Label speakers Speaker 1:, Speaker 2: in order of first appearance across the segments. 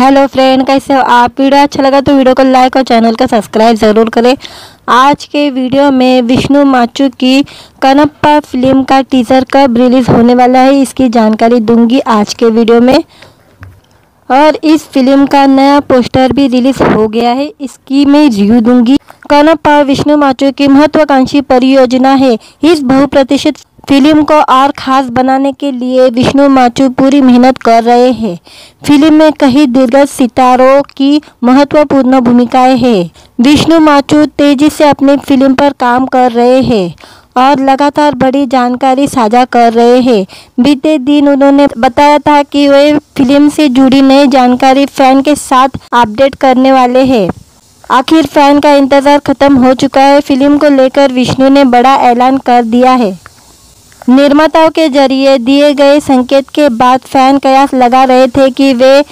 Speaker 1: Hello friend, कैसे हो आप। वीडियो अच्छा लगा तो वीडियो को लाइक और चैनल को सब्सक्राइब ज़रूर करें। आज के वीडियो में विष्णु माचू की कनप्पा फिल्म का टीज़र कब रिलीज़ होने वाला है इसकी जानकारी दूंगी आज के वीडियो में। और इस फिल्म का नया पोस्टर भी रिलीज़ हो गया है, इसकी मैं रिव्यू दूंगी। कनप्पा विष्णु माचू की महत्वाकांक्षी परियोजना है। इस बहुप्रतीक्षित फिल्म को और ख़ास बनाने के लिए विष्णु माचू पूरी मेहनत कर रहे हैं। फिल्म में कई दिग्गज सितारों की महत्वपूर्ण भूमिकाएं हैं। विष्णु माचू तेजी से अपनी फिल्म पर काम कर रहे हैं और लगातार बड़ी जानकारी साझा कर रहे हैं। बीते दिन उन्होंने बताया था कि वे फिल्म से जुड़ी नई जानकारी फैन के साथ अपडेट करने वाले हैं। आखिर फैन का इंतज़ार खत्म हो चुका है। फिल्म को लेकर विष्णु ने बड़ा ऐलान कर दिया है। निर्माताओं के जरिए दिए गए संकेत के बाद फैन कयास लगा रहे थे कि वे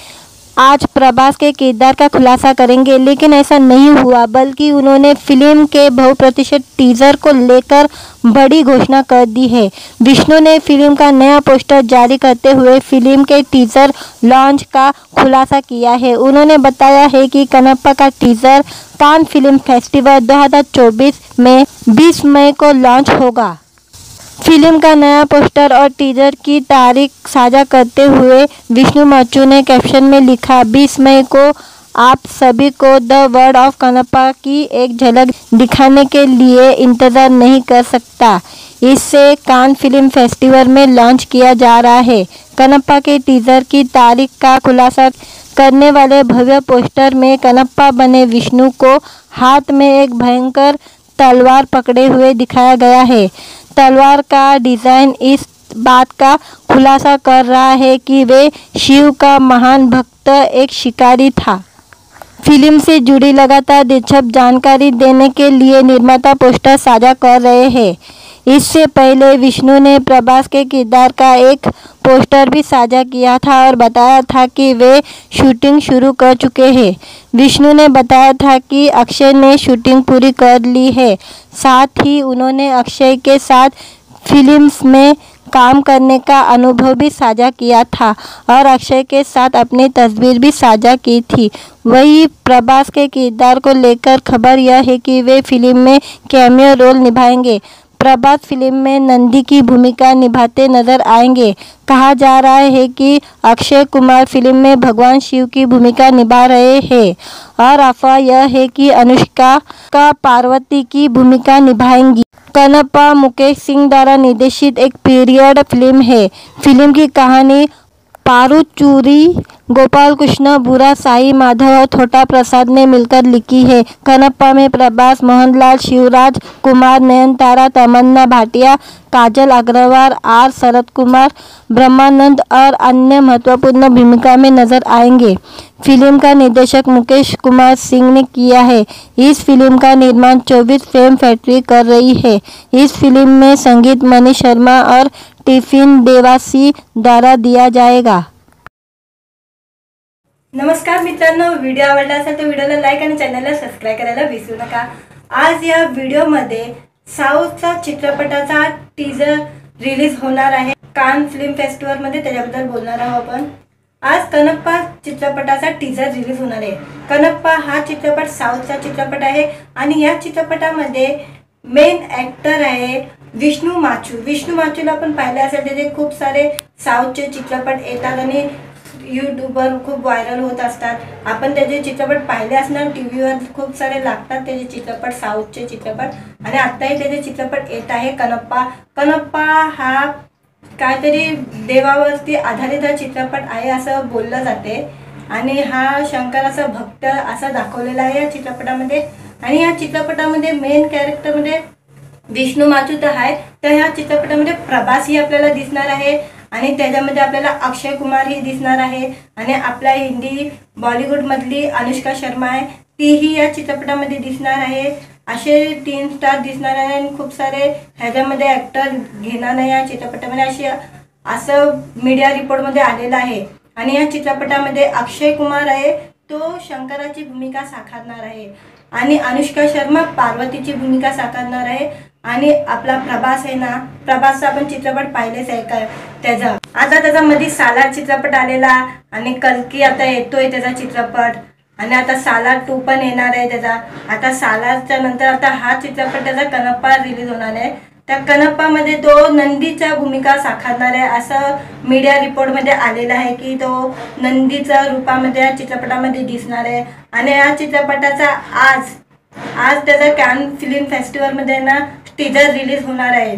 Speaker 1: आज प्रभास के किरदार का खुलासा करेंगे, लेकिन ऐसा नहीं हुआ, बल्कि उन्होंने फिल्म के बहुप्रतीक्षित टीजर को लेकर बड़ी घोषणा कर दी है। विष्णु ने फिल्म का नया पोस्टर जारी करते हुए फिल्म के टीजर लॉन्च का खुलासा किया है। उन्होंने बताया है कि कनप्पा का टीजर कान फिल्म फेस्टिवल 2024 में 20 मई को लॉन्च होगा। फिल्म का नया पोस्टर और टीजर की तारीख साझा करते हुए विष्णु माचू ने कैप्शन में लिखा, 20 मई को आप सभी को द वर्ल्ड ऑफ कनप्पा की एक झलक दिखाने के लिए इंतज़ार नहीं कर सकता। इसे कान फिल्म फेस्टिवल में लॉन्च किया जा रहा है। कनप्पा के टीजर की तारीख का खुलासा करने वाले भव्य पोस्टर में कनप्पा बने विष्णु को हाथ में एक भयंकर तलवार पकड़े हुए दिखाया गया है। तलवार का डिज़ाइन इस बात का खुलासा कर रहा है कि वे शिव का महान भक्त एक शिकारी था। फिल्म से जुड़ी लगातार दिलचस्प जानकारी देने के लिए निर्माता पोस्टर साझा कर रहे हैं। इससे पहले विष्णु ने प्रभास के किरदार का एक पोस्टर भी साझा किया था और बताया था कि वे शूटिंग शुरू कर चुके हैं। विष्णु ने बताया था कि अक्षय ने शूटिंग पूरी कर ली है। साथ ही उन्होंने अक्षय के साथ फिल्म्स में काम करने का अनुभव भी साझा किया था और अक्षय के साथ अपनी तस्वीर भी साझा की थी। वहीं प्रभास के किरदार को लेकर खबर यह है कि वे फिल्म में कैमियो रोल निभाएंगे। प्रभास फिल्म में नंदी की भूमिका निभाते नजर आएंगे। कहा जा रहा है कि अक्षय कुमार फिल्म में भगवान शिव की भूमिका निभा रहे हैं और अफवाह यह है कि अनुष्का का पार्वती की भूमिका निभाएंगी। कनप्पा मुकेश सिंह द्वारा निर्देशित एक पीरियड फिल्म है। फिल्म की कहानी पारुचूरी गोपाल कृष्ण बुरा साई माधव और छोटा प्रसाद ने मिलकर लिखी है। कनप्पा में प्रभास, मोहनलाल, शिवराज कुमार, नयनतारा, तमन्ना भाटिया, काजल अग्रवाल, आर शरद कुमार, ब्रह्मानंद और अन्य महत्वपूर्ण भूमिका में नजर आएंगे। फिल्म का निर्देशक मुकेश कुमार सिंह ने किया है। इस फिल्म का निर्माण 24 फिल्म फैक्ट्री कर रही है। इस फिल्म में संगीत मनीष शर्मा और टिफिन देवासी द्वारा दिया जाएगा।
Speaker 2: नमस्कार मित्रांनो, व्हिडिओ आवडला असेल तर व्हिडिओला लाईक आणि चॅनलला सबस्क्राइब करायला विसरू नका। आज या व्हिडिओमध्ये साऊथचा चित्रपटाचा टीजर रिलीज होणार आहे कान फिल्म फेस्टिवल मध्ये, त्याच्याबद्दल बोलणार आहोत आपण। आज कनप्पा चित्रपटाचा टीजर रिलीज होणार आहे। कनप्पा हा चित्रपट साऊथचा चित्रपट आहे आणि या चित्रपटामध्ये मेन ॲक्टर आहे विष्णू माचू। विष्णू माचूला आपण पाहिले असेल, त्याचे खूप सारे साऊथचे चित्रपट येतात आणि यूट्यूबवर खूप व्हायरल होत असतात। आपण त्याचे चित्रपट पाहिले असणार, टीव्हीवर खूप सारे लागतात त्याचे चित्रपट, साऊथचे चित्रपट। आणि आत्ताही त्याचे चित्रपट येत आहे कनप्पा। कनप्पा हा काहीतरी देवावरती आधारित हा चित्रपट आहे असं बोललं जाते आणि हा शंकराचा भक्त असा दाखवलेला आहे या चित्रपटामध्ये। आणि या चित्रपटामध्ये मेन कॅरेक्टरमध्ये विष्णू माचू तर आहे, तर ह्या चित्रपटामध्ये प्रभास ही आपल्याला दिसणार आहे आणि त्याच्यामध्ये आपल्याला अक्षय कुमार ही दिसणार आहे आणि आपल्या हिंदी बॉलिवूड मधली अनुष्का शर्मा आहे, तीही या चित्रपटामध्ये दिसणार आहे। असे 3 स्टार दिसणार आहे आणि खूप सारे ह्याच्यामध्ये ॲक्टर घेणार नाही या चित्रपटामध्ये, असं मीडिया रिपोर्टमध्ये आलेलं आहे। आणि या चित्रपटामध्ये अक्षय कुमार आहे, तो शंकराची भूमिका साकारणार आहे आणि अनुष्का शर्मा पार्वतीची भूमिका साकारणार आहे। आणि आपला प्रभास आहे ना, प्रभासचा आपण चित्रपट पाहिलेच आहे का त्याचा. आता त्याचा मध्ये सालार चित्रपट आलेला आणि कल्की आता येतोय त्याचा चित्रपट आणि आता सालार 2 पण येणार आहे त्याचा. आता सालारच्या नंतर आता हा चित्रपट त्याचा कनप्पा रिलीज होणार आहे. त्या कनप्पामध्ये तो नंदीच्या भूमिका साकारणार आहे असं मीडिया रिपोर्टमध्ये आलेलं आहे की तो नंदीच्या रूपामध्ये या चित्रपटामध्ये दिसणार आहे. आणि या चित्रपटाचा आज त्याचा कॅन फिल्म फेस्टिवलमध्ये ना टीजर रिलीज होणार आहे.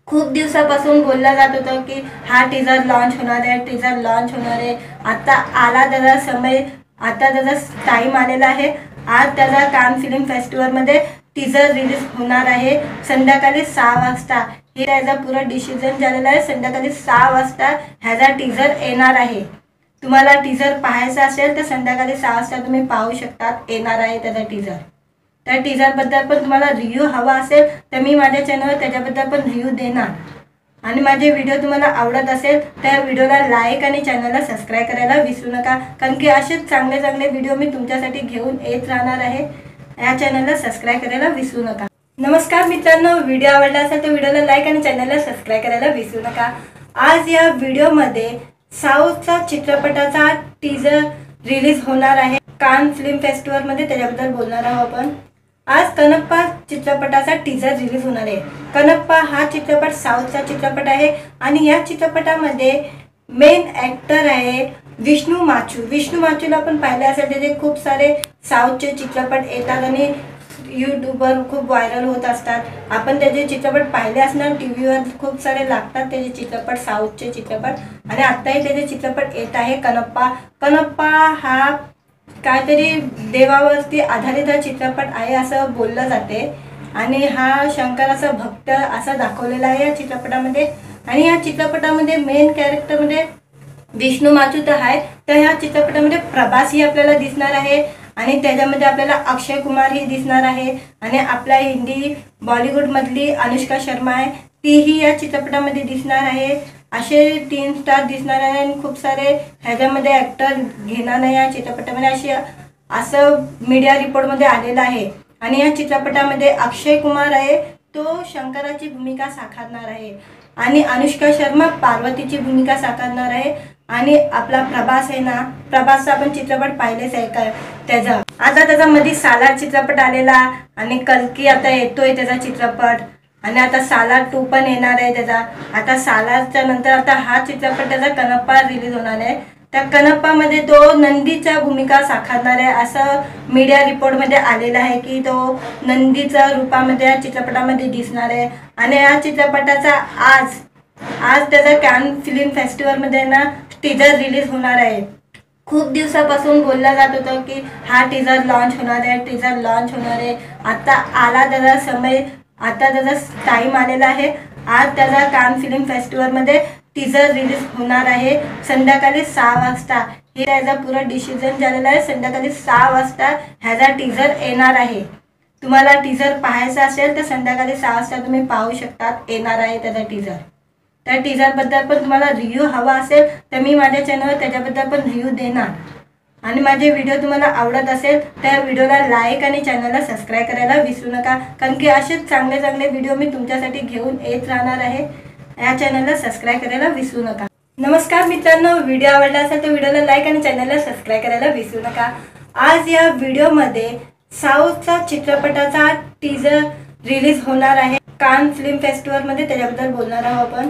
Speaker 2: खूप दिवसापासून बोलला जात होतं की हा टीजर लॉन्च होणार आहे. आता आला त्याचा समय, आता त्याचा टाइम आलेला आहे. आज त्याचा कान फिल्म फेस्टिवलमध्ये टीजर रिलीज होणार आहे संध्याकाळी 6 वाजता. हे त्याचा पुरा डिसिजन झालेला आहे. संध्याकाळी 6 वाजता ह्याचा टीजर येणार आहे. तुम्हाला टीजर पाहायचा असेल तर संध्याकाळी 6 वाजता तुम्ही पाहू शकतात. येणार आहे त्याचा टीजर. त्या टीजरबद्दल पण तुम्हाला रिव्ह्यू हवा असेल तर मी माझ्या चॅनलवर त्याच्याबद्दल पण रिव्ह्यू देणार. आणि माझे व्हिडिओ तुम्हाला आवडत असेल तर व्हिडिओला लाईक आणि चॅनलला सबस्क्राईब करायला विसरू नका, कारण की असेच चांगले व्हिडिओ मी तुमच्यासाठी घेऊन येत राहणार आहे. या चॅनलला सबस्क्राईब करायला विसरू नका. नमस्कार मित्रांनो, व्हिडिओ आवडला असेल तर व्हिडिओला लाईक आणि चॅनलला सबस्क्राईब करायला विसरू नका. आज या व्हिडिओमध्ये साऊथचा चित्रपटाचा टीजर रिलीज होणार आहे कान फिल्म फेस्टिवलमध्ये, त्याच्याबद्दल बोलणार आहोत आपण. आज कनप्पा चित्रपटाचा टीजर रिलीज होणार आहे. कनप्पा हा चित्रपट साऊथचा चित्रपट आहे आणि या चित्रपटामध्ये मेन ॲक्टर आहे विष्णू माचूला आपण पाहिले असेल. त्याचे खूप सारे साऊथचे चित्रपट येतात आणि यूट्यूबवर खूप व्हायरल होत असतात. आपण त्याचे चित्रपट पाहिले असणार, टी व्हीवर खूप सारे लागतात त्याचे चित्रपट, साऊथचे चित्रपट. आणि आत्ताही त्याचे चित्रपट येत आहे कनप्पा हा काहीतरी देवावरती आधारित हा चित्रपट आहे असं बोललं जाते. आणि हा शंकराचा भक्त असा दाखवलेला आहे या चित्रपटामध्ये. आणि या चित्रपटामध्ये मेन कॅरेक्टरमध्ये विष्णू माचू तर आहे, तर ह्या चित्रपटामध्ये प्रभास ही आपल्याला दिसणार आहे आणि त्याच्यामध्ये आपल्याला अक्षय कुमार ही दिसणार आहे. आणि आपल्या हिंदी बॉलिवूडमधली अनुष्का शर्मा आहे, तीही या चित्रपटामध्ये दिसणार आहे. असे 3 स्टार दिसणार आहे आणि खूप सारे ह्याच्यामध्ये ॲक्टर घेणार नाही या चित्रपटामध्ये असं मीडिया रिपोर्टमध्ये आलेलं आहे. आणि या चित्रपटामध्ये अक्षय कुमार आहे, तो शंकराची भूमिका साकारणार आहे आणि अनुष्का शर्मा पार्वतीची भूमिका साकारणार आहे. आणि आपला प्रभास आहे ना, प्रभासचा आपण चित्रपट पाहिलेच आहे का त्याचा. आता त्याचा मध्ये सालार चित्रपट आलेला आणि कल्की आता येतोय त्याचा चित्रपट आणि आता सालार 2 पण येणार आहे त्याचा. आता सालारच्या नंतर आता हा चित्रपट त्याचा कनप्पा रिलीज होणार आहे. त्या कनप्पामध्ये तो नंदीच्या भूमिका साकारणार आहे असं मीडिया रिपोर्टमध्ये आलेलं आहे की तो नंदीच्या रूपामध्ये या चित्रपटामध्ये दिसणार आहे. आणि या चित्रपटाचा आज त्याचा कॅन फिल्म फेस्टिवलमध्ये ना टीजर रिलीज होणार आहे. खूप दिवसापासून बोलला जात होतं की हा टीजर लॉन्च होणार आहे. आता आला त्याचा समय, आता त्याचा टाइम आलेला आहे. आज त्याचा कान फिल्म फेस्टिवलमध्ये टीजर रिलीज होणार आहे संध्याकाळी 6 वाजता. हे त्याचा पुरा डिसिजन झालेला आहे. संध्याकाळी 6 वाजता ह्याचा टीजर येणार आहे. तुम्हाला टीजर पाहायचा असेल तर संध्याकाळी 6 वाजता तुम्ही पाहू शकतात. येणार आहे त्याचा टीजर. त्या टीजरबद्दल पण तुम्हाला रिव्ह्यू हवा असेल तर मी माझ्या चॅनलवर त्याच्याबद्दल पण रिव्ह्यू देणार. आणि माझे व्हिडिओ तुम्हाला आवडत असेल तर व्हिडिओला लाईक आणि चॅनलला सबस्क्राईब करायला विसरू नका, कारण की असेच चांगले व्हिडिओ मी तुमच्यासाठी घेऊन येत राहणार आहे. या चॅनलला सबस्क्राईब करायला विसरू नका. नमस्कार मित्रांनो, व्हिडिओ आवडला असेल तर व्हिडिओला लाईक आणि चॅनलला सबस्क्राईब करायला विसरू नका. आज या व्हिडिओमध्ये साऊथचा चित्रपटाचा टीजर रिलीज होणार आहे कान फिल्म फेस्टिवलमध्ये, त्याच्याबद्दल बोलणार आहोत आपण.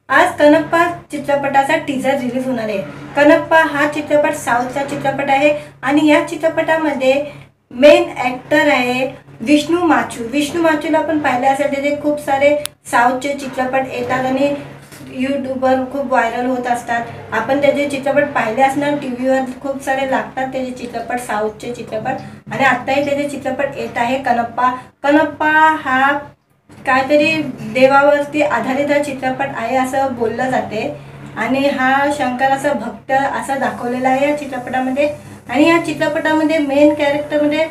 Speaker 2: आज कनप्पा चित्रपटाचा टीजर रिलीज होणार आहे. कनप्पा हा चित्रपट साऊथचा चित्रपट आहे आणि या चित्रपटामध्ये मेन ॲक्टर आहे विष्णू माचूला आपण पाहिले असेल. त्याचे खूप सारे साऊथचे चित्रपट येतात आणि यूट्यूबवर खूप व्हायरल होत असतात. आपण त्याचे चित्रपट पाहिले असणार, टी व्हीवर खूप सारे लागतात त्याचे चित्रपट, साऊथचे चित्रपट. आणि आत्ताही त्याचे चित्रपट येत आहे कनप्पा हा काहीतरी देवावरती आधारित हा चित्रपट आहे असं बोललं जाते. आणि हा शंकराचा भक्त असा दाखवलेला आहे या चित्रपटामध्ये. आणि या चित्रपटामध्ये मेन कॅरेक्टरमध्ये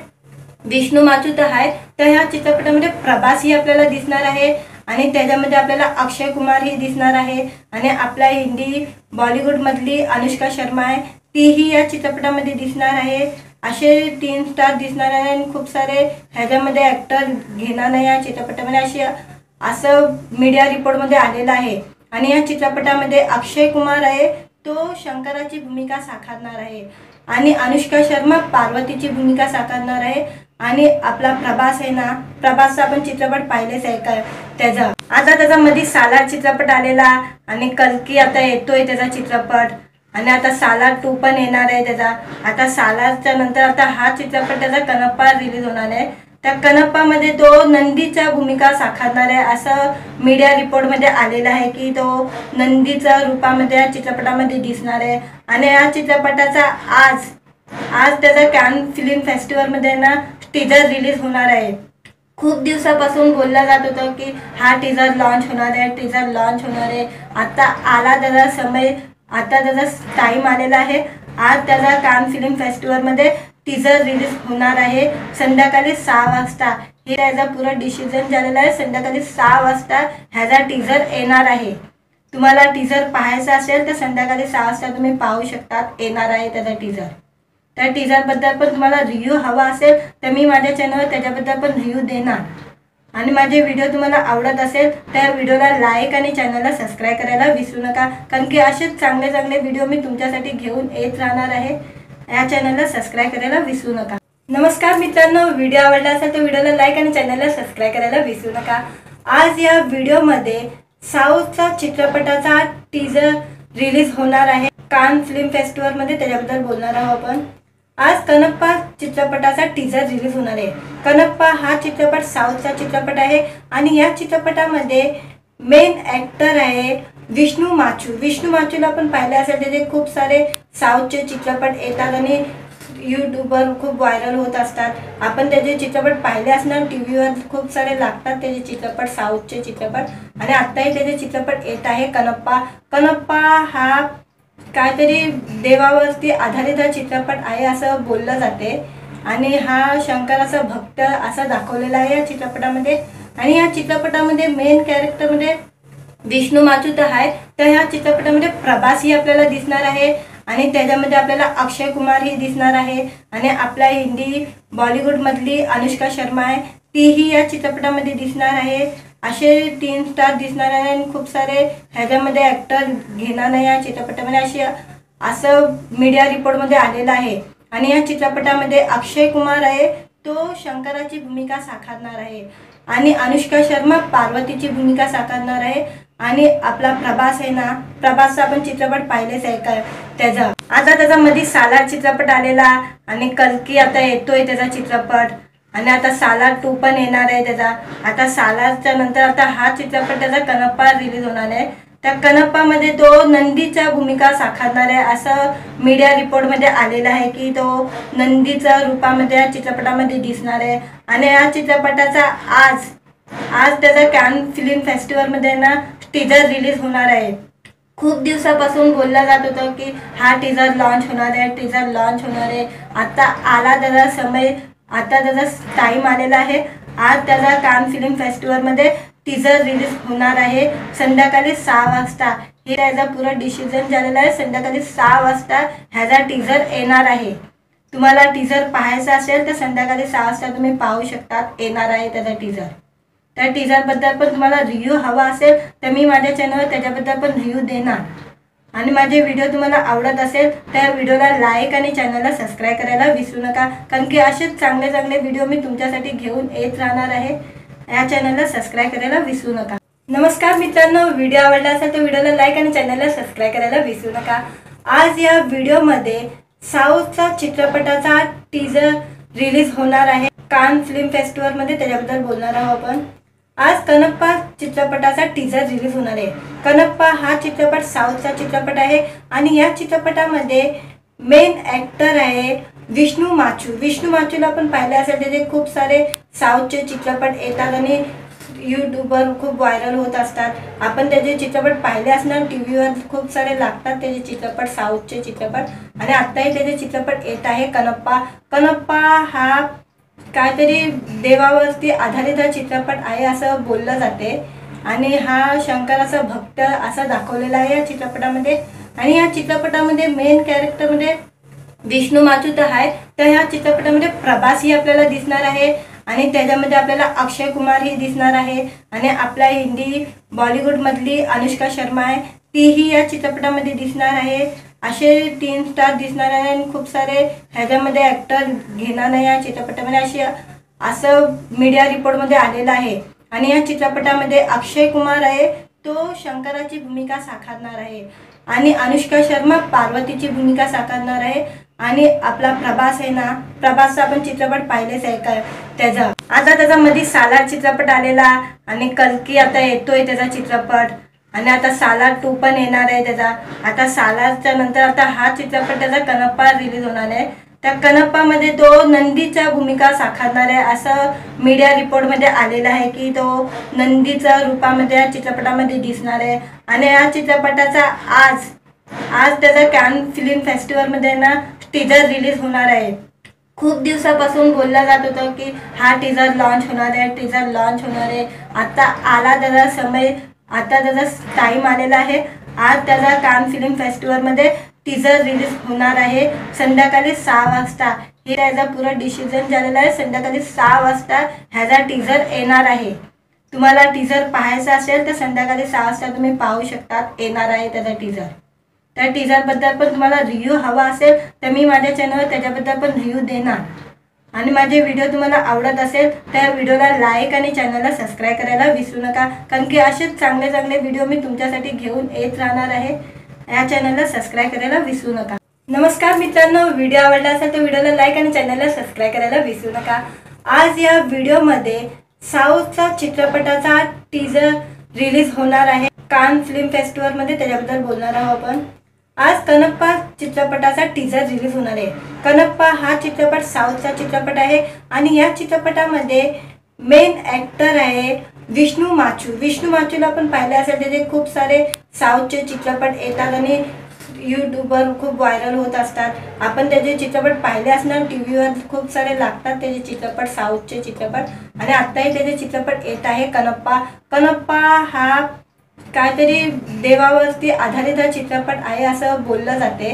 Speaker 2: विष्णू माचू तर आहे, तर ह्या चित्रपटामध्ये प्रभास ही आपल्याला दिसणार आहे आणि त्याच्यामध्ये आपल्याला अक्षय कुमार ही दिसणार आहे. आणि आपल्या हिंदी बॉलिवूडमधली अनुष्का शर्मा आहे, तीही या चित्रपटामध्ये दिसणार आहे. असे 3 स्टार दिसणार आहे आणि खूप सारे ह्याच्यामध्ये ॲक्टर घेणार नाही या चित्रपटामध्ये असं मीडिया रिपोर्टमध्ये आलेलं आहे। आणि या चित्रपटामध्ये अक्षय कुमार आहे, तो शंकराची भूमिका साकारणार आहे आणि अनुष्का शर्मा पार्वतीची भूमिका साकारणार आहे। आणि आपला प्रभास आहे ना, प्रभासचा आपण चित्रपट पाहिलेच आहे का त्याचा। आता त्याच्यामध्ये सालार चित्रपट आलेला आणि कल्की आता येतोय त्याचा चित्रपट आणि आता सालार 2 पण येणार आहे त्याचा। आता सालारच्या नंतर आता हा चित्रपट त्याचा कनप्पा रिलीज होणार आहे। त्या कनप्पामध्ये तो नंदीच्या भूमिका साकारणार आहे असं मीडिया रिपोर्टमध्ये आलेलं आहे की तो नंदीच्या रूपामध्ये या चित्रपटामध्ये दिसणार आहे। आणि या चित्रपटाचा आज त्याचा कॅन फिल्म फेस्टिवलमध्ये ना टीजर रिलीज होणार आहे। खूप दिवसापासून बोलला जात होतं की हा टीजर लॉन्च होणार आहे, आता आला त्याचा समय, आता त्याचा टाइम आलेला आहे। आज त्याचा कान फिल्म फेस्टिवलमध्ये टीजर रिलीज होणार आहे संध्याकाळी 6 वाजता। हे त्याचा पुरा डिसिजन झालेला आहे, संध्याकाळी 6 वाजता ह्याचा टीजर येणार आहे। तुम्हाला टीजर पाहायचा असेल तर संध्याकाळी 6 वाजता तुम्ही पाहू शकतात, येणार आहे त्याचा टीजर। त्या टीजरबद्दल पण तुम्हाला रिव्ह्यू हवा असेल तर मी माझ्या चॅनलवर त्याच्याबद्दल पण रिव्ह्यू देणार। आणि माझे व्हिडिओ तुम्हाला आवडत असेल तर व्हिडिओला लाईक आणि चॅनलला सबस्क्राईब करायला विसरू नका, कारण की असेच चांगले व्हिडिओ मी तुमच्यासाठी घेऊन येत राहणार आहे। या चॅनलला सबस्क्राईब करायला विसरू नका। नमस्कार मित्रांनो, व्हिडिओ आवडला असेल तर व्हिडिओला लाईक आणि चॅनलला सबस्क्राईब करायला विसरू नका। आज या व्हिडिओमध्ये साऊथचा चित्रपटाचा टीजर रिलीज होणार आहे कान फिल्म फेस्टिवलमध्ये, त्याच्याबद्दल बोलणार आहोत आपण। आज कनप्पा चित्रपटाचा टीजर रिलीज होणार आहे। कनप्पा हा चित्रपट साऊथचा चित्रपट आहे आणि या चित्रपटामध्ये मेन ॲक्टर आहे विष्णू माचूला आपण पाहिले असेल, त्याचे खूप सारे साऊथचे चित्रपट येतात आणि यूट्यूबवर खूप व्हायरल होत असतात। आपण त्याचे चित्रपट पाहिले असणार, टीव्हीवर खूप सारे लागतात त्याचे चित्रपट, साऊथचे चित्रपट। आणि आत्ताही त्याचे चित्रपट येत आहे कनप्पा हा काहीतरी देवावरती आधारित हा चित्रपट आहे असं बोललं जाते आणि हा शंकराचा भक्त असा दाखवलेला आहे या चित्रपटामध्ये। आणि या चित्रपटामध्ये मेन कॅरेक्टरमध्ये विष्णू माचू तर आहे, तर ह्या चित्रपटामध्ये प्रभासही आपल्याला दिसणार आहे आणि त्याच्यामध्ये आपल्याला अक्षय कुमारही दिसणार आहे आणि आपल्या हिंदी बॉलिवूडमधली अनुष्का शर्मा आहे, तीही या चित्रपटामध्ये दिसणार आहे। असे 3 स्टार दिसणार आहे आणि खूप सारे ह्याच्यामध्ये ॲक्टर घेणार नाही या चित्रपटामध्ये असं मीडिया रिपोर्टमध्ये आलेलं आहे। आणि या चित्रपटामध्ये अक्षय कुमार आहे, तो शंकराची भूमिका साकारणार आहे आणि अनुष्का शर्मा पार्वतीची भूमिका साकारणार आहे। आणि आपला प्रभास आहे ना, प्रभासचा आपण चित्रपट पाहिलेच आहे का त्याचा। आता त्याच्यामध्ये सालार चित्रपट आलेला आणि कल्की आता येतोय त्याचा चित्रपट आणि आता सालार 2 पण येणार आहे त्याचा। आता सालारच्या नंतर आता हा चित्रपट त्याचा कनप्पा रिलीज होणार आहे। त्या कनप्पामध्ये तो नंदीच्या भूमिका साकारणार आहे असं मीडिया रिपोर्टमध्ये आलेलं आहे की तो नंदीच्या रूपामध्ये या चित्रपटामध्ये दिसणार आहे। आणि या चित्रपटाचा आज त्याचा कॅन फिल्म फेस्टिवलमध्ये ना टीजर रिलीज होणार आहे। खूप दिवसापासून बोलला जात होतं की हा टीजर लॉन्च होणार आहे, आता आला त्याचा समय, आता त्याचा टाइम आलेला आहे। आज त्याचा कान फिल्म फेस्टिवलमध्ये टीजर रिलीज होणार आहे संध्याकाळी 6 वाजता। हे त्याचा पुरा डिसिजन झालेला आहे, संध्याकाळी 6 वाजता ह्याचा टीजर येणार आहे। तुम्हाला टीजर पाहायचा असेल तर संध्याकाळी 6 वाजता तुम्ही पाहू शकतात, येणार आहे त्याचा टीजर। त्या टीजरबद्दल पण तुम्हाला रिव्ह्यू हवा असेल तर मी माझ्या चॅनलवर त्याच्याबद्दल पण रिव्ह्यू देणार। आणि माझे व्हिडिओ तुम्हाला आवडत असेल तर व्हिडिओला लाईक आणि चॅनलला सबस्क्राईब करायला विसरू नका, कारण की असेच चांगले व्हिडिओ मी तुमच्यासाठी घेऊन येत राहणार आहे। या चॅनलला सबस्क्राईब करायला विसरू नका। नमस्कार मित्रांनो, व्हिडिओ आवडला असेल तर व्हिडिओला लाईक आणि चॅनलला सबस्क्राईब करायला विसरू नका। आज या व्हिडिओमध्ये साऊथचा चित्रपटाचा टीजर रिलीज होणार आहे कान फिल्म फेस्टिवलमध्ये, त्याच्याबद्दल बोलणार आहोत आपण। आज कनप्पा चित्रपटाचा टीजर रिलीज होणार आहे। कनप्पा हा चित्रपट साऊथचा चित्रपट आहे आणि या चित्रपटामध्ये मेन ॲक्टर आहे विष्णू माचूला आपण पाहिले असेल, त्याचे खूप सारे साऊथचे चित्रपट येतात आणि यूट्यूबवर खूप व्हायरल होत असतात। आपण त्याचे चित्रपट पाहिले असणार, टीव्हीवर खूप सारे लागतात त्याचे चित्रपट, साऊथचे चित्रपट। आणि आत्ताही त्याचे चित्रपट येत आहे कनप्पा हा काहीतरी देवावरती आधारित हा चित्रपट आहे असं बोललं जाते आणि हा शंकराचा भक्त असा दाखवलेला आहे या चित्रपटामध्ये। आणि या चित्रपटामध्ये मेन कॅरेक्टरमध्ये विष्णू माचू तर आहे, तर ह्या चित्रपटामध्ये प्रभासही आपल्याला दिसणार आहे आणि त्याच्यामध्ये आपल्याला अक्षय कुमारही दिसणार आहे आणि आपल्या हिंदी बॉलिवूडमधली अनुष्का शर्मा आहे तीही या चित्रपटामध्ये दिसणार आहे. असे 3 स्टार दिसणार आहे आणि खूप सारे ह्याच्यामध्ये ॲक्टर घेणार नाही या चित्रपटामध्ये असं मीडिया रिपोर्टमध्ये आलेलं आहे. आणि या चित्रपटामध्ये अक्षय कुमार आहे, तो शंकराची भूमिका साकारणार आहे आणि अनुष्का शर्मा पार्वतीची भूमिका साकारणार आहे. आणि आपला प्रभास आहे ना, प्रभासचा आपण चित्रपट पाहिलेच आहे का त्याचा. आता त्याचा मध्ये सालार चित्रपट आलेला आणि कल्की आता येतोय त्याचा चित्रपट आणि आता सालार 2 पण येणार आहे त्याचा. आता सालारच्या नंतर आता हा चित्रपट त्याचा कनप्पा रिलीज होणार आहे. त्या कनप्पामध्ये तो नंदीच्या भूमिका साकारणार आहे असं मीडिया रिपोर्टमध्ये आलेलं आहे की तो नंदीच्या रूपामध्ये या चित्रपटामध्ये दिसणार आहे. आणि या चित्रपटाचा आज त्याचा कॅन फिल्म फेस्टिवलमध्ये ना टीजर रिलीज होणार आहे. खूप दिवसापासून बोललं जात होतं की हा टीजर लॉन्च होणार आहे. आता आला त्याचा समय, आता त्याचा टाईम आलेला आहे. आज त्याचा कान फिल्म फेस्टिवलमध्ये टीजर रिलीज होणार आहे संध्याकाळी 6 वाजता. हे त्याचा पुरा डिसिजन झालेला आहे. संध्याकाळी 6 वाजता ह्याचा टीजर येणार आहे. तुम्हाला टीजर पाहायचा असेल तर संध्याकाळी 6 वाजता तुम्ही पाहू शकतात, येणार आहे त्याचा टीजर. त्या टीजरबद्दल पण तुम्हाला रिव्ह्यू हवा असेल तर मी माझ्या चॅनलवर त्याच्याबद्दल पण रिव्ह्यू देणार. आणि माझे व्हिडिओ तुम्हाला आवडत असेल तर व्हिडिओला लाईक आणि चॅनलला सबस्क्राईब करायला विसरू नका, कारण की असेच चांगले चांगले व्हिडिओ मी तुमच्यासाठी घेऊन येत राहणार आहे. या चॅनलला सबस्क्राईब करायला विसरू नका. नमस्कार मित्रांनो, व्हिडिओ आवडला असेल तर व्हिडिओला लाईक आणि चॅनलला सबस्क्राईब करायला विसरू नका. आज या व्हिडिओमध्ये साऊथचा चित्रपटाचा टीजर रिलीज होणार आहे कान फिल्म फेस्टिवलमध्ये, त्याच्याबद्दल बोलणार आहोत आपण. आज कनप्पा चित्रपटाचा टीजर रिलीज होणार आहे. कनप्पा हा चित्रपट साऊथचा चित्रपट आहे आणि या चित्रपटामध्ये मेन ॲक्टर आहे विष्णू माचूला आपण पाहिले असेल, त्याचे खूप सारे साऊथचे चित्रपट येतात आणि यूट्यूबवर खूप व्हायरल होत असतात. आपण त्याचे चित्रपट पाहिले असणार, टी व्हीवर खूप सारे लागतात त्याचे चित्रपट, साऊथचे चित्रपट. आणि आत्ताही त्याचे चित्रपट येत आहे कनप्पा हा काहीतरी देवावरती आधारित हा चित्रपट आहे असं बोललं जाते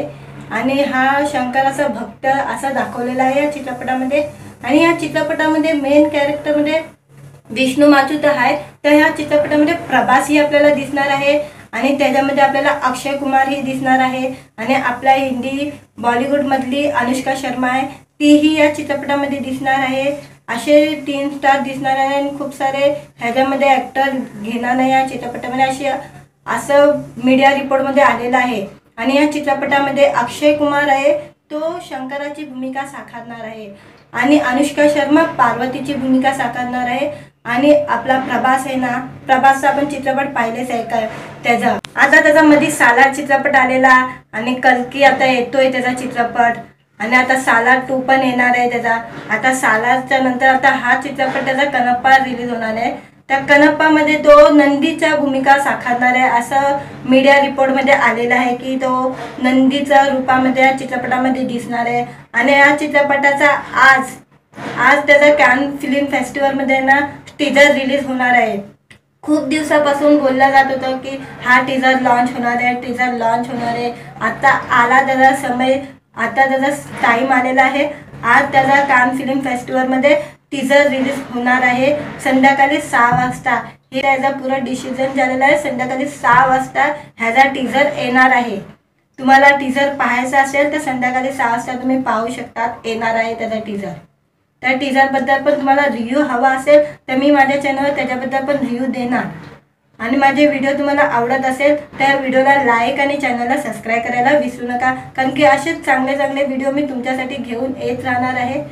Speaker 2: आणि हा शंकराचा भक्त असा दाखवलेला आहे या चित्रपटामध्ये. आणि या चित्रपटामध्ये मेन कॅरेक्टरमध्ये विष्णू माचू तर आहे, तर ह्या चित्रपटामध्ये प्रभासही आपल्याला दिसणार आहे आणि त्याच्यामध्ये आपल्याला अक्षय कुमारही दिसणार आहे आणि आपल्या हिंदी बॉलिवूडमधली अनुष्का शर्मा आहे तीही या चित्रपटामध्ये दिसणार आहे. असे 3 स्टार दिसणार आहे आणि खूप सारे ह्याच्यामध्ये ॲक्टर घेणार नाही या चित्रपटामध्ये असं मीडिया रिपोर्टमध्ये आलेलं आहे. आणि या चित्रपटामध्ये अक्षय कुमार आहे, तो शंकराची भूमिका साकारणार आहे आणि अनुष्का शर्मा पार्वतीची भूमिका साकारणार आहे. आणि आपला प्रभास आहे ना, प्रभासचा आपण चित्रपट पाहिलेच आहे का त्याचा. आता त्याचा मध्ये सालार चित्रपट आलेला आणि कल्की आता येतोय त्याचा चित्रपट आणि आता सालार 2 पण येणार आहे त्याचा. आता सालारच्या नंतर आता हा चित्रपट त्याचा कनप्पा रिलीज होणार आहे. त्या कनप्पामध्ये तो नंदीच्या भूमिका साकारणार आहे असं मीडिया रिपोर्टमध्ये आलेलं आहे की तो नंदीच्या रूपामध्ये या चित्रपटामध्ये दिसणार आहे. आणि या चित्रपटाचा आज त्याचा कॅन फिल्म फेस्टिवलमध्ये ना टीजर रिलीज होणार आहे. खूप दिवसापासून बोललं जात होतं की हा टीजर लॉन्च होणार आहे. आता आला त्याचा समय, आता त्याचा टाईम आलेला आहे. आज त्याचा कान फिल्म फेस्टिवलमध्ये टीजर रिलीज होणार आहे संध्याकाळी 6 वाजता. हे त्याचा पुरा डिसिजन झालेला आहे. संध्याकाळी 6 वाजता ह्याचा टीजर येणार आहे. तुम्हाला टीजर पाहायचा असेल तर संध्याकाळी 6 वाजता तुम्ही पाहू शकतात, येणार आहे त्याचा टीजर. त्या टीजरबद्दल पण तुम्हाला रिव्ह्यू हवा असेल तर मी माझ्या चॅनलवर त्याच्याबद्दल पण रिव्ह्यू देणार. आणि माझे व्हिडिओ तुम्हाला आवडत असेल तर व्हिडिओला लाईक आणि चॅनलला सबस्क्राईब करायला विसरू नका, कारण की असेच चांगले चांगले व्हिडिओ मी तुमच्यासाठी घेऊन येत राहणार आहे.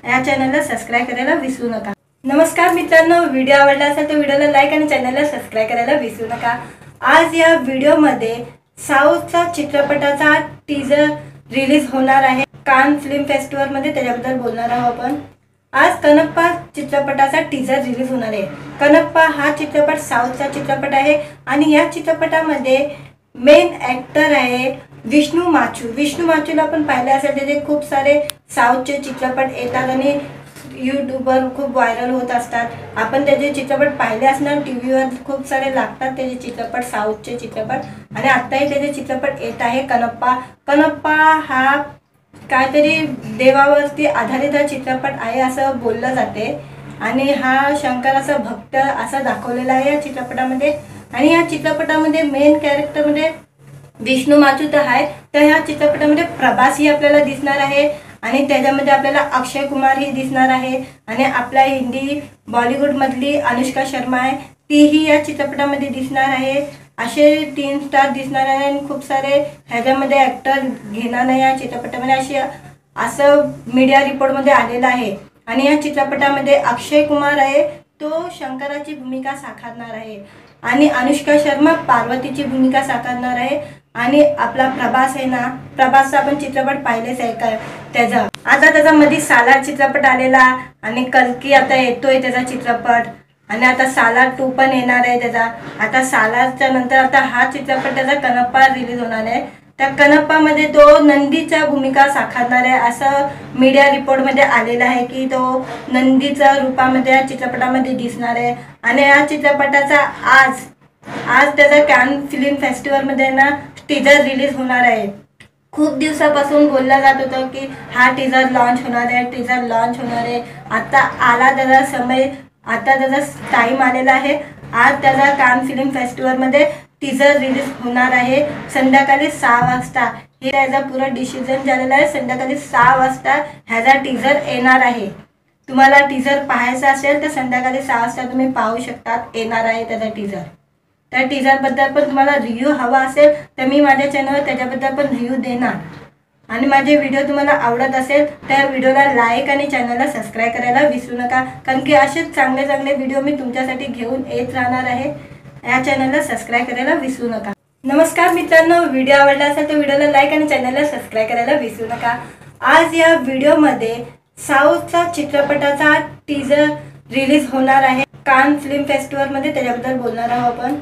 Speaker 2: या चॅनलला सबस्क्राईब करायला विसरू नका. नमस्कार मित्रांनो, व्हिडिओ आवडला असेल तर व्हिडिओला लाईक आणि चॅनलला सबस्क्राईब करायला विसरू नका. आज या व्हिडिओमध्ये साऊथचा चित्रपटाचा टीजर रिलीज होणार आहे कान फिल्म फेस्टिवलमध्ये, त्याच्याबद्दल बोलणार आहोत आपण. आज कनप्पा चित्रपटाचा टीजर रिलीज होणार आहे. कनप्पा हा चित्रपट साऊथचा चित्रपट आहे आणि या चित्रपटामध्ये मेन ॲक्टर आहे विष्णू माचूला आपण पाहिले असेल, त्याचे खूप सारे साऊथचे चित्रपट येतात आणि यूट्यूबवर खूप व्हायरल होत असतात. आपण त्याचे चित्रपट पाहिले असणार, टी व्हीवर खूप सारे लागतात त्याचे चित्रपट, साऊथचे चित्रपट. आणि आत्ताही त्याचे चित्रपट येत आहे कनप्पा हा काहीतरी देवावरती आधारित हा चित्रपट आहे असं बोललं जाते आणि हा शंकराचा भक्त असा दाखवलेला आहे या चित्रपटामध्ये। आणि या चित्रपटामध्ये मेन कॅरेक्टरमध्ये विष्णू माचू तर आहे, तर ह्या चित्रपटामध्ये प्रभास ही आपल्याला दिसणार आहे आणि त्याच्यामध्ये आपल्याला अक्षय कुमार ही दिसणार आहे आणि आपल्या हिंदी बॉलिवूडमधली अनुष्का शर्मा आहे तीही या चित्रपटामध्ये दिसणार आहे। असे 3 स्टार दिसणार आहे आणि खूप सारे ह्याच्यामध्ये ॲक्टर घेणार नाही या चित्रपटामध्ये असं मीडिया रिपोर्टमध्ये आलेलं आहे। आणि या चित्रपटामध्ये अक्षय कुमार आहे तो शंकराची भूमिका साकारणार आहे आणि अनुष्का शर्मा पार्वतीची भूमिका साकारणार आहे। आणि आपला प्रभास आहे ना, प्रभासचा आपण चित्रपट पाहिलेच आहे का त्याचा। आता त्याच्यामध्ये सालार चित्रपट आलेला आणि कल्की आता येतोय त्याचा चित्रपट आणि आता सालार 2 पण येणार आहे त्याचा। आता सालारच्या नंतर आता हा चित्रपट त्याचा कनप्पा रिलीज होणार आहे। त्या कनप्पामध्ये तो नंदीच्या भूमिका साकारणार आहे असं मीडिया रिपोर्टमध्ये आलेलं आहे की तो नंदीच्या रूपामध्ये या चित्रपटामध्ये दिसणार आहे। आणि या चित्रपटाचा आज त्याचा कॅन फिल्म फेस्टिवलमध्ये ना टीजर रिलीज होणार आहे। खूप दिवसापासून बोललं जात होतं की हा टीजर लॉन्च होणार आहे, आता आला त्याचा समय, आता त्याचा टाइम आलेला आहे। आज त्याचा कान फिल्म फेस्टिवलमध्ये टीजर रिलीज होणार आहे संध्याकाळी 6 वाजता। हे त्याचा पुरा डिसिजन झालेला आहे, संध्याकाळी 6 वाजता ह्याचा टीजर येणार आहे। तुम्हाला टीजर पाहायचा असेल तर संध्याकाळी 6 वाजता तुम्ही पाहू शकतात, येणार आहे त्याचा टीजर। त्या टीजरबद्दल पण तुम्हाला रिव्ह्यू हवा असेल तर मी माझ्या चॅनलवर त्याच्याबद्दल पण रिव्ह्यू देणार। आणि माझे व्हिडिओ तुम्हाला आवडत असेल तर व्हिडिओला लाईक आणि चॅनलला सबस्क्राईब करायला विसरू नका, कारण की असेच चांगले चांगले व्हिडिओ मी तुमच्यासाठी घेऊन येत राहणार आहे। या चॅनलला सबस्क्राईब करायला विसरू नका। नमस्कार मित्रांनो, व्हिडिओ आवडला असेल तर व्हिडिओला लाईक आणि चॅनलला सबस्क्राईब करायला विसरू नका। आज या व्हिडिओमध्ये साऊथचा चित्रपटाचा टीजर रिलीज होणार आहे कान फिल्म फेस्टिवलमध्ये, त्याच्याबद्दल बोलणार आहोत आपण।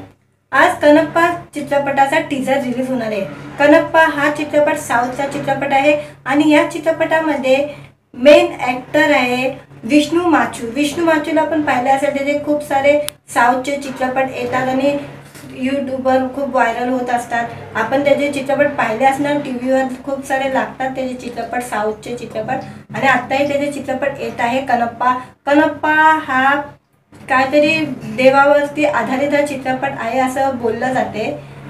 Speaker 2: आज कनप्पा चित्रपटाचा टीजर रिलीज होणार आहे। कनप्पा हा चित्रपट साऊथचा चित्रपट आहे आणि या चित्रपटामध्ये मेन ॲक्टर आहे विष्णू माचूला आपण पाहिले असेल, त्याचे खूप सारे साऊथचे चित्रपट येतात आणि यूट्यूबवर खूप व्हायरल होत असतात। आपण त्याचे चित्रपट पाहिले असणार, टीव्हीवर खूप सारे लागतात त्याचे चित्रपट, साऊथचे चित्रपट। आणि आत्ताही त्याचे चित्रपट येत आहे कनप्पा हा काहीतरी देवावरती आधारित हा चित्रपट आहे असं बोललं जाते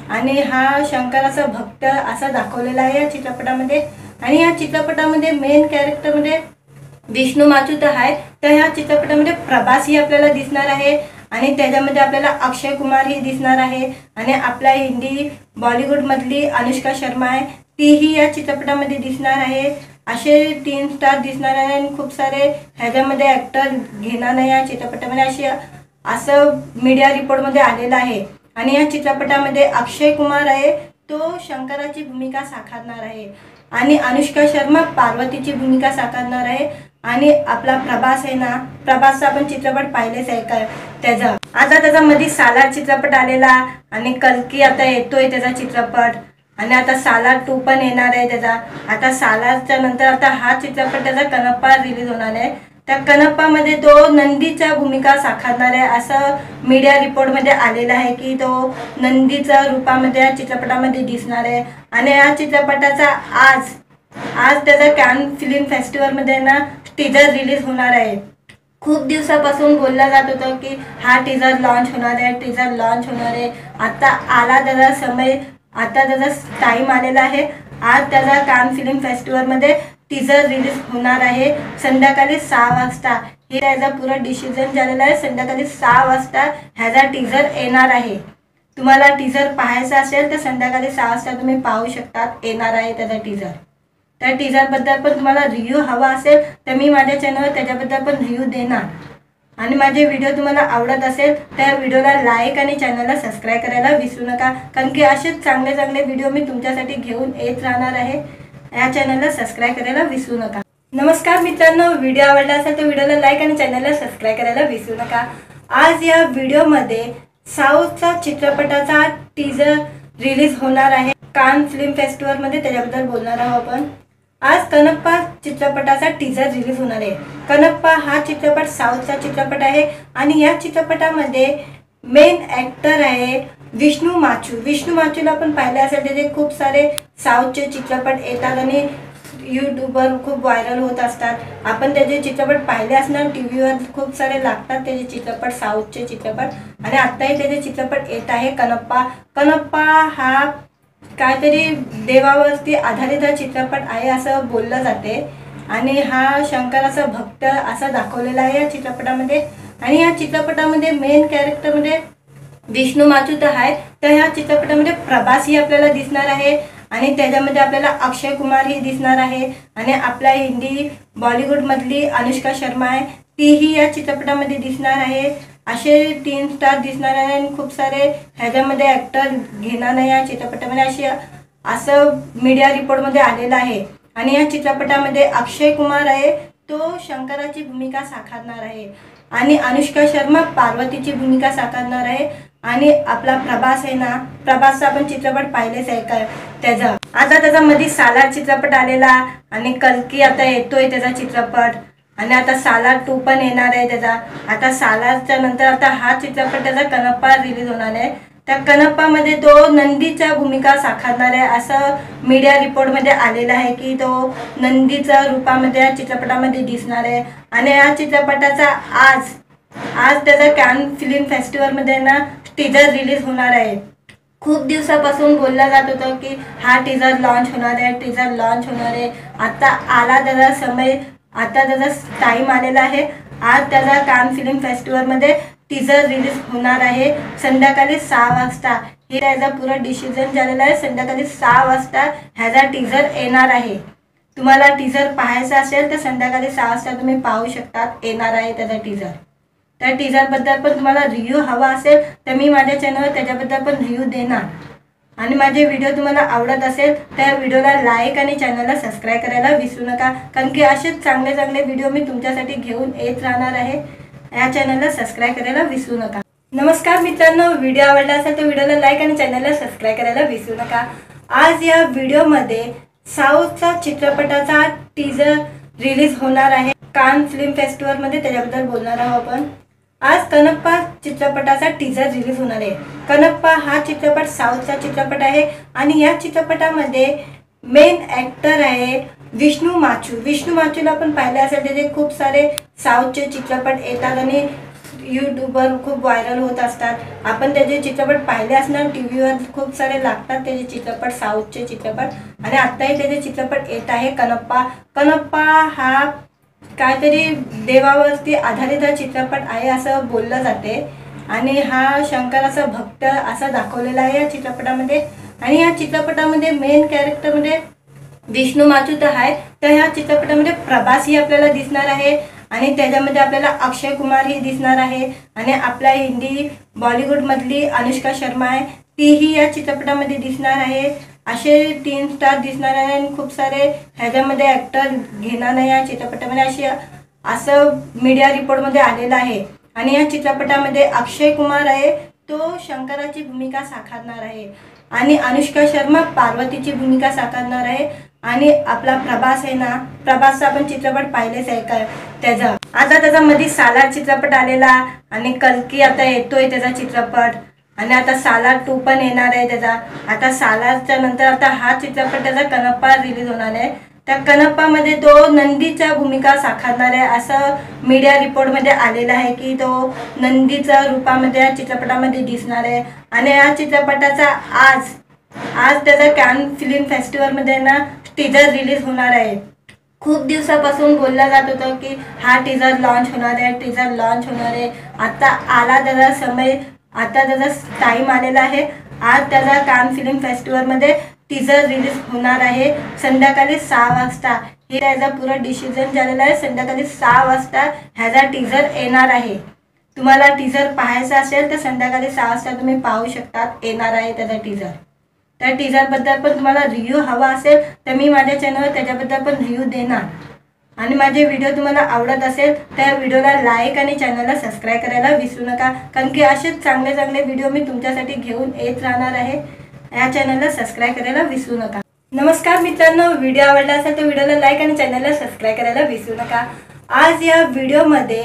Speaker 2: आणि हा शंकराचा भक्त असा दाखवलेला आहे या चित्रपटामध्ये। आणि या चित्रपटामध्ये मेन कॅरेक्टरमध्ये विष्णू माचू तर आहे, तर ह्या चित्रपटामध्ये प्रभास ही आपल्याला दिसणार आहे आणि त्याच्यामध्ये आपल्याला अक्षय कुमार ही दिसणार आहे आणि आपल्या हिंदी बॉलिवूडमधली अनुष्का शर्मा आहे तीही या चित्रपटामध्ये दिसणार आहे। असे 3 स्टार दिसणार आहे आणि खूप सारे ह्याच्यामध्ये ॲक्टर घेणार नाही या चित्रपटामध्ये असं मीडिया रिपोर्टमध्ये आलेलं आहे। आणि या चित्रपटामध्ये अक्षय कुमार आहे तो शंकराची भूमिका साकारणार आहे आणि अनुष्का शर्मा पार्वतीची भूमिका साकारणार आहे। आणि आपला प्रभास आहे ना, प्रभासचा आपण चित्रपट पाहिलेच आहे का त्याचा। आता त्याच्यामध्ये सालार चित्रपट आलेला आणि कल्की आता येतोय त्याचा चित्रपट आणि आता सालार 2 पण येणार आहे त्याचा। आता सालारच्या नंतर आता हा चित्रपट त्याचा कनप्पा रिलीज होणार आहे। त्या कनप्पामध्ये तो नंदीच्या भूमिका साकारणार आहे असं मीडिया रिपोर्टमध्ये आलेलं आहे की तो नंदीच्या रूपामध्ये या चित्रपटामध्ये दिसणार आहे। आणि या चित्रपटाचा आज त्याचा कॅन फिल्म फेस्टिवलमध्ये ना टीजर रिलीज होणार आहे। खूप दिवसापासून बोललं जात होतं की हा टीजर लॉन्च होणार आहे, आता आला त्याचा समय, आता त्याचा टाइम आलेला आहे। आज त्याचा कान फिल्म फेस्टिवलमध्ये टीजर रिलीज होणार आहे संध्याकाळी 6 वाजता। हे त्याचा पुरा डिसिजन झालेला आहे, संध्याकाळी 6 वाजता ह्याचा टीजर येणार आहे। तुम्हाला टीजर पाहायचा असेल तर संध्याकाळी 6 वाजता तुम्ही पाहू शकतात, येणार आहे त्याचा टीजर। त्या टीजरबद्दल पण तुम्हाला रिव्ह्यू हवा असेल तर मी माझ्या चॅनलवर त्याच्याबद्दल पण रिव्ह्यू देणार। आणि माझे व्हिडिओ तुम्हाला आवडत असेल तर व्हिडिओला लाईक आणि चॅनलला सबस्क्राईब करायला विसरू नका, कारण की असेच चांगले चांगले व्हिडिओ मी तुमच्यासाठी घेऊन येत राहणार आहे। या चॅनलला सबस्क्राईब करायला विसरू नका। नमस्कार मित्रांनो, व्हिडिओ आवडला असेल तर व्हिडिओला लाईक आणि चॅनलला सबस्क्राईब करायला विसरू नका। आज या व्हिडिओमध्ये साऊथचा चित्रपटाचा टीजर रिलीज होणार आहे कान फिल्म फेस्टिवलमध्ये, त्याच्याबद्दल बोलणार आहोत आपण। आज कनप्पा चित्रपटाचा टीजर रिलीज होणार आहे। कनप्पा हा चित्रपट साऊथचा चित्रपट आहे आणि या चित्रपटामध्ये मेन ॲक्टर आहे विष्णू माचूला आपण पाहिले असेल, त्याचे खूप सारे साऊथचे चित्रपट येतात आणि यूट्यूबवर खूप व्हायरल होत असतात। आपण त्याचे चित्रपट पाहिले असणार, टीव्हीवर खूप सारे लागतात त्याचे चित्रपट, साऊथचे चित्रपट। आणि आत्ताही त्याचे चित्रपट येत आहे कनप्पा। कनप्पा हा काहीतरी देवावरती आधारित हा चित्रपट आहे असं बोललं जाते आणि हा शंकराचा भक्त असा दाखवलेला आहे या चित्रपटामध्ये। आणि या चित्रपटामध्ये मेन कॅरेक्टरमध्ये विष्णू माचू आहे, तर ह्या चित्रपटामध्ये प्रभासही आपल्याला दिसणार आहे आणि त्याच्यामध्ये आपल्याला अक्षय कुमारही दिसणार आहे आणि आपल्या हिंदी बॉलिवूडमधली अनुष्का शर्मा आहे तीही या चित्रपटामध्ये दिसणार आहे। असे 3 स्टार दिसणार आहे आणि खूप सारे ह्याच्यामध्ये ॲक्टर घेणार आहे या चित्रपटामध्ये असं मीडिया रिपोर्टमध्ये आलेलं आहे। आणि या चित्रपटामध्ये अक्षय कुमार आहे, तो शंकराची भूमिका साकारणार आहे आणि अनुष्का शर्मा पार्वतीची भूमिका साकारणार आहे। आणि आपला प्रभास आहे ना, प्रभासचा आपण चित्रपट पाहिलेच आहे का त्याचा। आता त्याचा मध्ये सालार चित्रपट आलेला आणि कल्की आता येतोय त्याचा चित्रपट आणि आता सालार 2 पण येणार आहे त्याचा। आता सालारच्या नंतर आता हा चित्रपट त्याचा कनप्पा रिलीज होणार आहे। त्या कनप्पामध्ये तो नंदीच्या भूमिका साकारणार आहे असं मीडिया रिपोर्टमध्ये आलेलं आहे की तो नंदीच्या रूपामध्ये या चित्रपटामध्ये दिसणार आहे। आणि या चित्रपटाचा आज त्याचा कॅन फिल्म फेस्टिवलमध्ये ना टीजर रिलीज होणार आहे। खूप दिवसापासून बोललं जात होतं की हा टीजर लॉन्च होणार आहे, आता आला त्याचा समय, आता त्याचा टाइम आलेला आहे। आज त्याचा कान फिल्म फेस्टिवलमध्ये टीजर रिलीज होणार आहे संध्याकाळी 6 वाजता। हे त्याचा पुरा डिसिजन झालेला आहे, संध्याकाळी 6 वाजता ह्याचा टीजर येणार आहे। तुम्हाला टीजर पाहायचा असेल तर संध्याकाळी 6 वाजता तुम्ही पाहू शकता, येणार आहे त्याचा टीजर। त्या टीजरबद्दल पण तुम्हाला रिव्ह्यू हवा असेल तर मी माझ्या चॅनलवर त्याच्याबद्दल पण रिव्ह्यू देणार। आणि माझे व्हिडिओ तुम्हाला आवडत असेल तर व्हिडिओला लाईक आणि चॅनलला सबस्क्राईब करायला विसरू नका, कारण की असेच चांगले चांगले व्हिडिओ मी तुमच्यासाठी घेऊन येत राहणार आहे। या चॅनलला सबस्क्राईब करायला विसरू नका। नमस्कार मित्रांनो, व्हिडिओ आवडला असेल तर व्हिडिओला लाईक आणि चॅनलला सबस्क्राईब करायला विसरू नका। आज या व्हिडिओमध्ये साऊथचा चित्रपटाचा टीजर रिलीज होणार आहे कान फिल्म फेस्टिवलमध्ये, त्याच्याबद्दल बोलणार आहोत आपण। आज कनप्पा चित्रपटाचा टीजर रिलीज होणार आहे। कनप्पा हा चित्रपट साऊथचा चित्रपट आहे आणि या चित्रपटामध्ये मेन ॲक्टर आहे विष्णू माचूला आपण पाहिले असेल, त्याचे खूप सारे साऊथचे चित्रपट येतात आणि यूट्यूबवर खूप व्हायरल होत असतात। आपण त्याचे चित्रपट पाहिले असणार, टीव्हीवर खूप सारे लागतात त्याचे चित्रपट, साऊथचे चित्रपट। आणि आत्ताही त्याचे चित्रपट येत आहे कनप्पा। कनप्पा हा काहीतरी देवावरती आधारित हा चित्रपट आहे असं बोललं जाते आणि हा शंकराचा भक्त असा दाखवलेला आहे या चित्रपटामध्ये। आणि या चित्रपटामध्ये मेन कॅरेक्टरमध्ये विष्णू माचू आहे, तर ह्या चित्रपटामध्ये प्रभासही आपल्याला दिसणार आहे आणि त्याच्यामध्ये आपल्याला अक्षय कुमारही दिसणार आहे आणि आपल्या हिंदी बॉलिवूडमधली अनुष्का शर्मा आहे तीही या चित्रपटामध्ये दिसणार आहे। असे 3 स्टार दिसणार आहे आणि खूप सारे ह्याच्यामध्ये ॲक्टर घेणार आहे या चित्रपटामध्ये असं मीडिया रिपोर्टमध्ये आलेलं आहे। आणि या चित्रपटामध्ये अक्षय कुमार आहे, तो शंकराची भूमिका साकारणार आहे आणि अनुष्का शर्मा पार्वतीची भूमिका साकारणार आहे। आणि आपला प्रभास आहे ना, प्रभासचा आपण चित्रपट पाहिलेच आहे का त्याचा। आता त्याचा मध्ये सालार चित्रपट आलेला आणि कल्की आता येतोय त्याचा चित्रपट आणि आता सालार 2 पण येणार आहे त्याचा। आता सालारच्या नंतर आता हा चित्रपट त्याचा कनप्पा रिलीज होणार आहे। त्या कनप्पामध्ये तो नंदीच्या भूमिका साकारणार आहे असं मीडिया रिपोर्टमध्ये आलेलं आहे की तो नंदीच्या रूपामध्ये या चित्रपटामध्ये दिसणार आहे। आणि या चित्रपटाचा आज त्याचा कॅन फिल्म फेस्टिवलमध्ये ना टीजर रिलीज होणार आहे। खूप दिवसापासून बोललं जात होतं की हा टीजर लॉन्च होणार आहे, आता आला त्याचा समय, आता त्याचा टाइम आलेला आहे। आज त्याचा कान फिल्म फेस्टिवलमध्ये टीजर रिलीज होणार आहे संध्याकाळी 6 वाजता। हे त्याचा पुरा डिसिजन झालेला आहे, संध्याकाळी 6 वाजता ह्याचा टीजर येणार आहे। तुम्हाला टीजर पाहायचा असेल तर संध्याकाळी 6 वाजता तुम्ही पाहू शकता, येणार आहे त्याचा टीजर। त्या टीजरबद्दल पण तुम्हाला रिव्ह्यू हवा असेल तर मी माझ्या चॅनलवर त्याच्याबद्दल पण रिव्ह्यू देणार। आणि माझे व्हिडिओ तुम्हाला आवडत असेल तर व्हिडिओला लाईक आणि चॅनलला सबस्क्राईब करायला विसरू नका, कारण की असेच चांगले चांगले व्हिडिओ मी तुमच्यासाठी घेऊन येत राहणार आहे। या चॅनलला सबस्क्राईब करायला विसरू नका। नमस्कार मित्रांनो, व्हिडिओ आवडला असेल तर व्हिडिओला लाईक आणि चॅनलला सबस्क्राईब करायला विसरू नका। आज या व्हिडिओमध्ये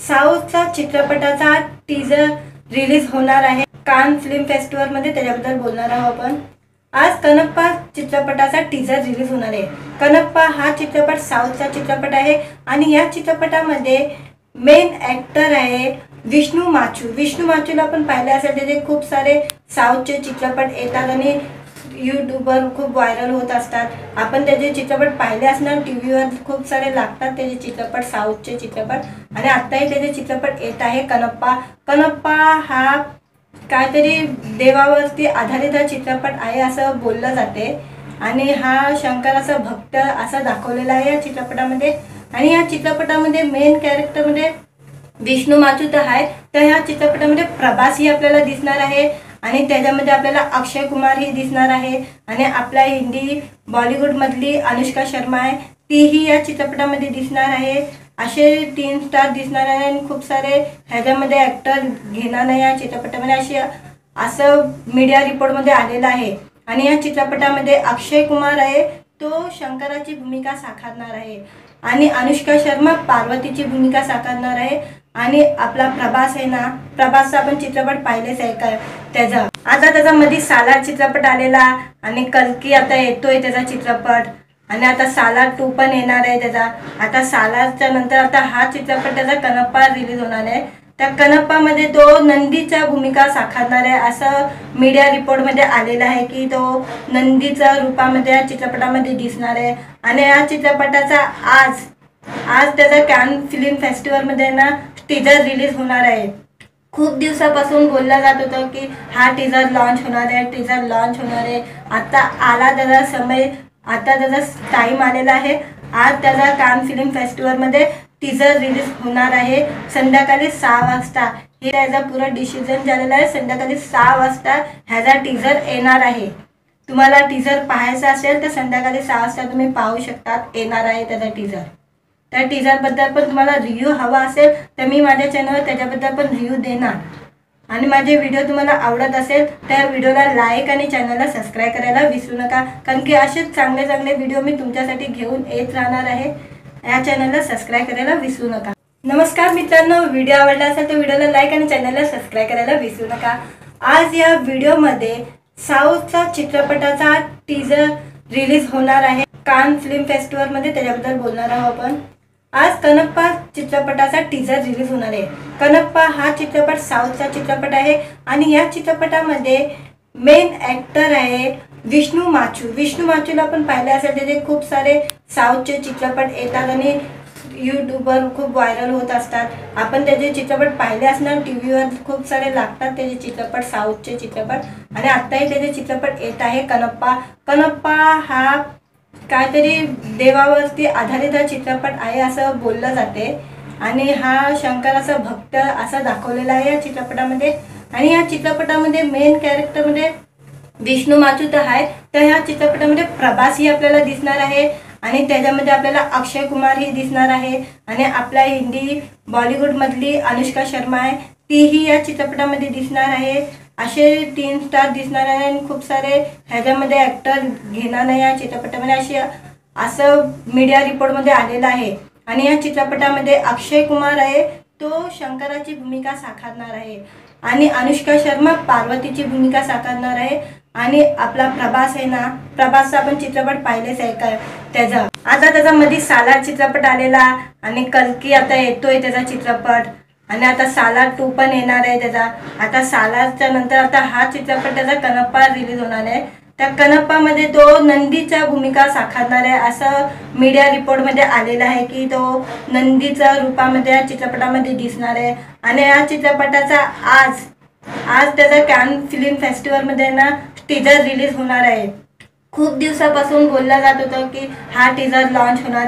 Speaker 2: साऊथचा चित्रपटाचा टीजर रिलीज होणार आहे कान फिल्म फेस्टिवलमध्ये, त्याच्याबद्दल बोलणार आहोत आपण। आज कनप्पा चित्रपटाचा टीजर रिलीज होणार आहे। कनप्पा हा चित्रपट साऊथचा चित्रपट आहे आणि या चित्रपटामध्ये मेन ॲक्टर आहे विष्णू माचू। विष्णू माचूला आपण पाहिले असेल, त्याचे खूप सारे साऊथचे चित्रपट येतात आणि यूट्यूबवर खूप व्हायरल होत असतात। आपण त्याचे चित्रपट पाहिले असणार, टीव्हीवर खूप सारे लागतात त्याचे चित्रपट, साऊथचे चित्रपट। आणि आत्ताही त्याचे चित्रपट येत आहे कनप्पा। कनप्पा हा काहीतरी देवावरती आधारित हा चित्रपट आहे असं बोललं जाते आणि हा शंकराचा भक्त असा दाखवलेला आहे या चित्रपटामध्ये। आणि या चित्रपटामध्ये मेन कॅरेक्टरमध्ये विष्णू माचू तर आहे, तर ह्या चित्रपटामध्ये प्रभासही आपल्याला दिसणार आहे आणि त्याच्यामध्ये आपल्याला अक्षय कुमारही दिसणार आहे आणि आपल्या हिंदी बॉलिवूडमधली अनुष्का शर्मा आहे, तीही या चित्रपटामध्ये दिसणार आहे। असे 3 स्टार दिसणार आहे आणि खूप सारे ह्याच्यामध्ये ॲक्टर घेणार नाही या चित्रपटामध्ये असं मीडिया रिपोर्टमध्ये आलेलं आहे। आणि या चित्रपटामध्ये अक्षय कुमार आहे, तो शंकराची भूमिका साकारणार आहे आणि अनुष्का शर्मा पार्वतीची भूमिका साकारणार आहे। आणि आपला प्रभास आहे ना, प्रभासचा आपण चित्रपट पाहिलेच आहे का त्याचा। आता त्याच्यामध्ये सालार चित्रपट आलेला आणि कल्की आता येतोय त्याचा चित्रपट आणि आता सालार 2 पण येणार आहे त्याचा। आता सालारच्या नंतर आता हा चित्रपट त्याचा कनप्पा रिलीज होणार आहे। त्या कनप्पामध्ये तो नंदीच्या भूमिका साकारणार आहे असं मीडिया रिपोर्टमध्ये आलेलं आहे की तो नंदीच्या रूपामध्ये या चित्रपटामध्ये दिसणार आहे। आणि या चित्रपटाचा आज त्याचा कॅन फिल्म फेस्टिवलमध्ये ना टीजर रिलीज होणार आहे। खूप दिवसापासून बोलला जात होतं की हा टीजर लॉन्च होणार आहे, आता आला त्याचा समय, आता त्याचा टाइम आलेला आहे। आज त्याचा कान फिल्म फेस्टिवलमध्ये टीजर रिलीज होणार आहे संध्याकाळी 6 वाजता। हे त्याचा पुरा डिसिजन झालेला आहे, संध्याकाळी 6 वाजता ह्याचा टीजर येणार आहे। तुम्हाला टीजर पाहायचा असेल तर संध्याकाळी 6 वाजता तुम्ही पाहू शकतात, येणार आहे त्याचा टीजर। त्या टीजरबद्दल पण तुम्हाला रिव्ह्यू हवा असेल तर मी माझ्या चॅनलवर त्याच्याबद्दल पण रिव्ह्यू देणार। आणि माझे व्हिडिओ तुम्हाला आवडत असेल तर व्हिडिओला लाईक आणि चॅनलला सबस्क्राईब करायला विसरू नका, कारण की असेच चांगले चांगले व्हिडिओ मी तुमच्यासाठी घेऊन येत राहणार आहे। या चॅनलला सबस्क्राईब करायला विसरू नका। नमस्कार मित्रांनो, व्हिडिओ आवडला असेल तर व्हिडिओला लाईक आणि चॅनलला सबस्क्राईब करायला विसरू नका। आज या व्हिडिओमध्ये साऊथचा चित्रपटाचा टीजर रिलीज होणार आहे कान फिल्म फेस्टिवलमध्ये, त्याच्याबद्दल बोलणार आहोत आपण। आज कनप्पा चित्रपटाचा टीजर रिलीज होणार आहे। कनप्पा हा चित्रपट साऊथचा चित्रपट आहे आणि या चित्रपटामध्ये मेन ॲक्टर आहे विष्णू माचू। विष्णू माचूला आपण पाहिले असेल, त्याचे खूप सारे साऊथचे चित्रपट येतात आणि यूट्यूबवर खूप व्हायरल होत असतात। आपण त्याचे चित्रपट पाहिले असणार, टीव्हीवर खूप सारे लागतात त्याचे चित्रपट, साऊथचे चित्रपट। आणि आत्ताही त्याचे चित्रपट येत आहे कनप्पा। कनप्पा हा काहीतरी देवावरती आधारित हा चित्रपट आहे असं बोललं जाते आणि हा शंकराचा भक्त असा दाखवलेला आहे या चित्रपटामध्ये। आणि या चित्रपटामध्ये मेन कॅरेक्टरमध्ये विष्णू माचू तर आहे, तर ह्या चित्रपटामध्ये प्रभासही आपल्याला दिसणार आहे आणि त्याच्यामध्ये आपल्याला अक्षय कुमारही दिसणार आहे आणि आपल्या हिंदी बॉलिवूडमधली अनुष्का शर्मा आहे, तीही या चित्रपटामध्ये दिसणार आहे। असे 3 स्टार दिसणार आहे आणि खूप सारे ह्याच्यामध्ये ॲक्टर घेणार नाही या चित्रपटामध्ये असं मीडिया रिपोर्टमध्ये आलेलं आहे। आणि या चित्रपटामध्ये अक्षय कुमार आहे, तो शंकराची भूमिका साकारणार आहे आणि अनुष्का शर्मा पार्वतीची भूमिका साकारणार आहे। आणि आपला प्रभास आहे ना, प्रभासचा आपण चित्रपट पाहिलेच आहे का त्याचा। आता त्याच्यामध्ये सालार चित्रपट आलेला आणि कल्की आता येतोय त्याचा चित्रपट आणि आता सालार 2 पण येणार आहे त्याचा। आता सालारच्या नंतर आता हा चित्रपट त्याचा कनप्पा रिलीज होणार आहे। त्या कनप्पामध्ये तो नंदीच्या भूमिका साकारणार आहे असं मीडिया रिपोर्टमध्ये आलेलं आहे की तो नंदीच्या रूपामध्ये या चित्रपटामध्ये दिसणार आहे। आणि या चित्रपटाचा आज त्याचा कॅन फिल्म फेस्टिवलमध्ये ना टीजर रिलीज होणार आहे। खूप दिवसापासून बोलला जात होतं की हा टीजर लॉन्च होणार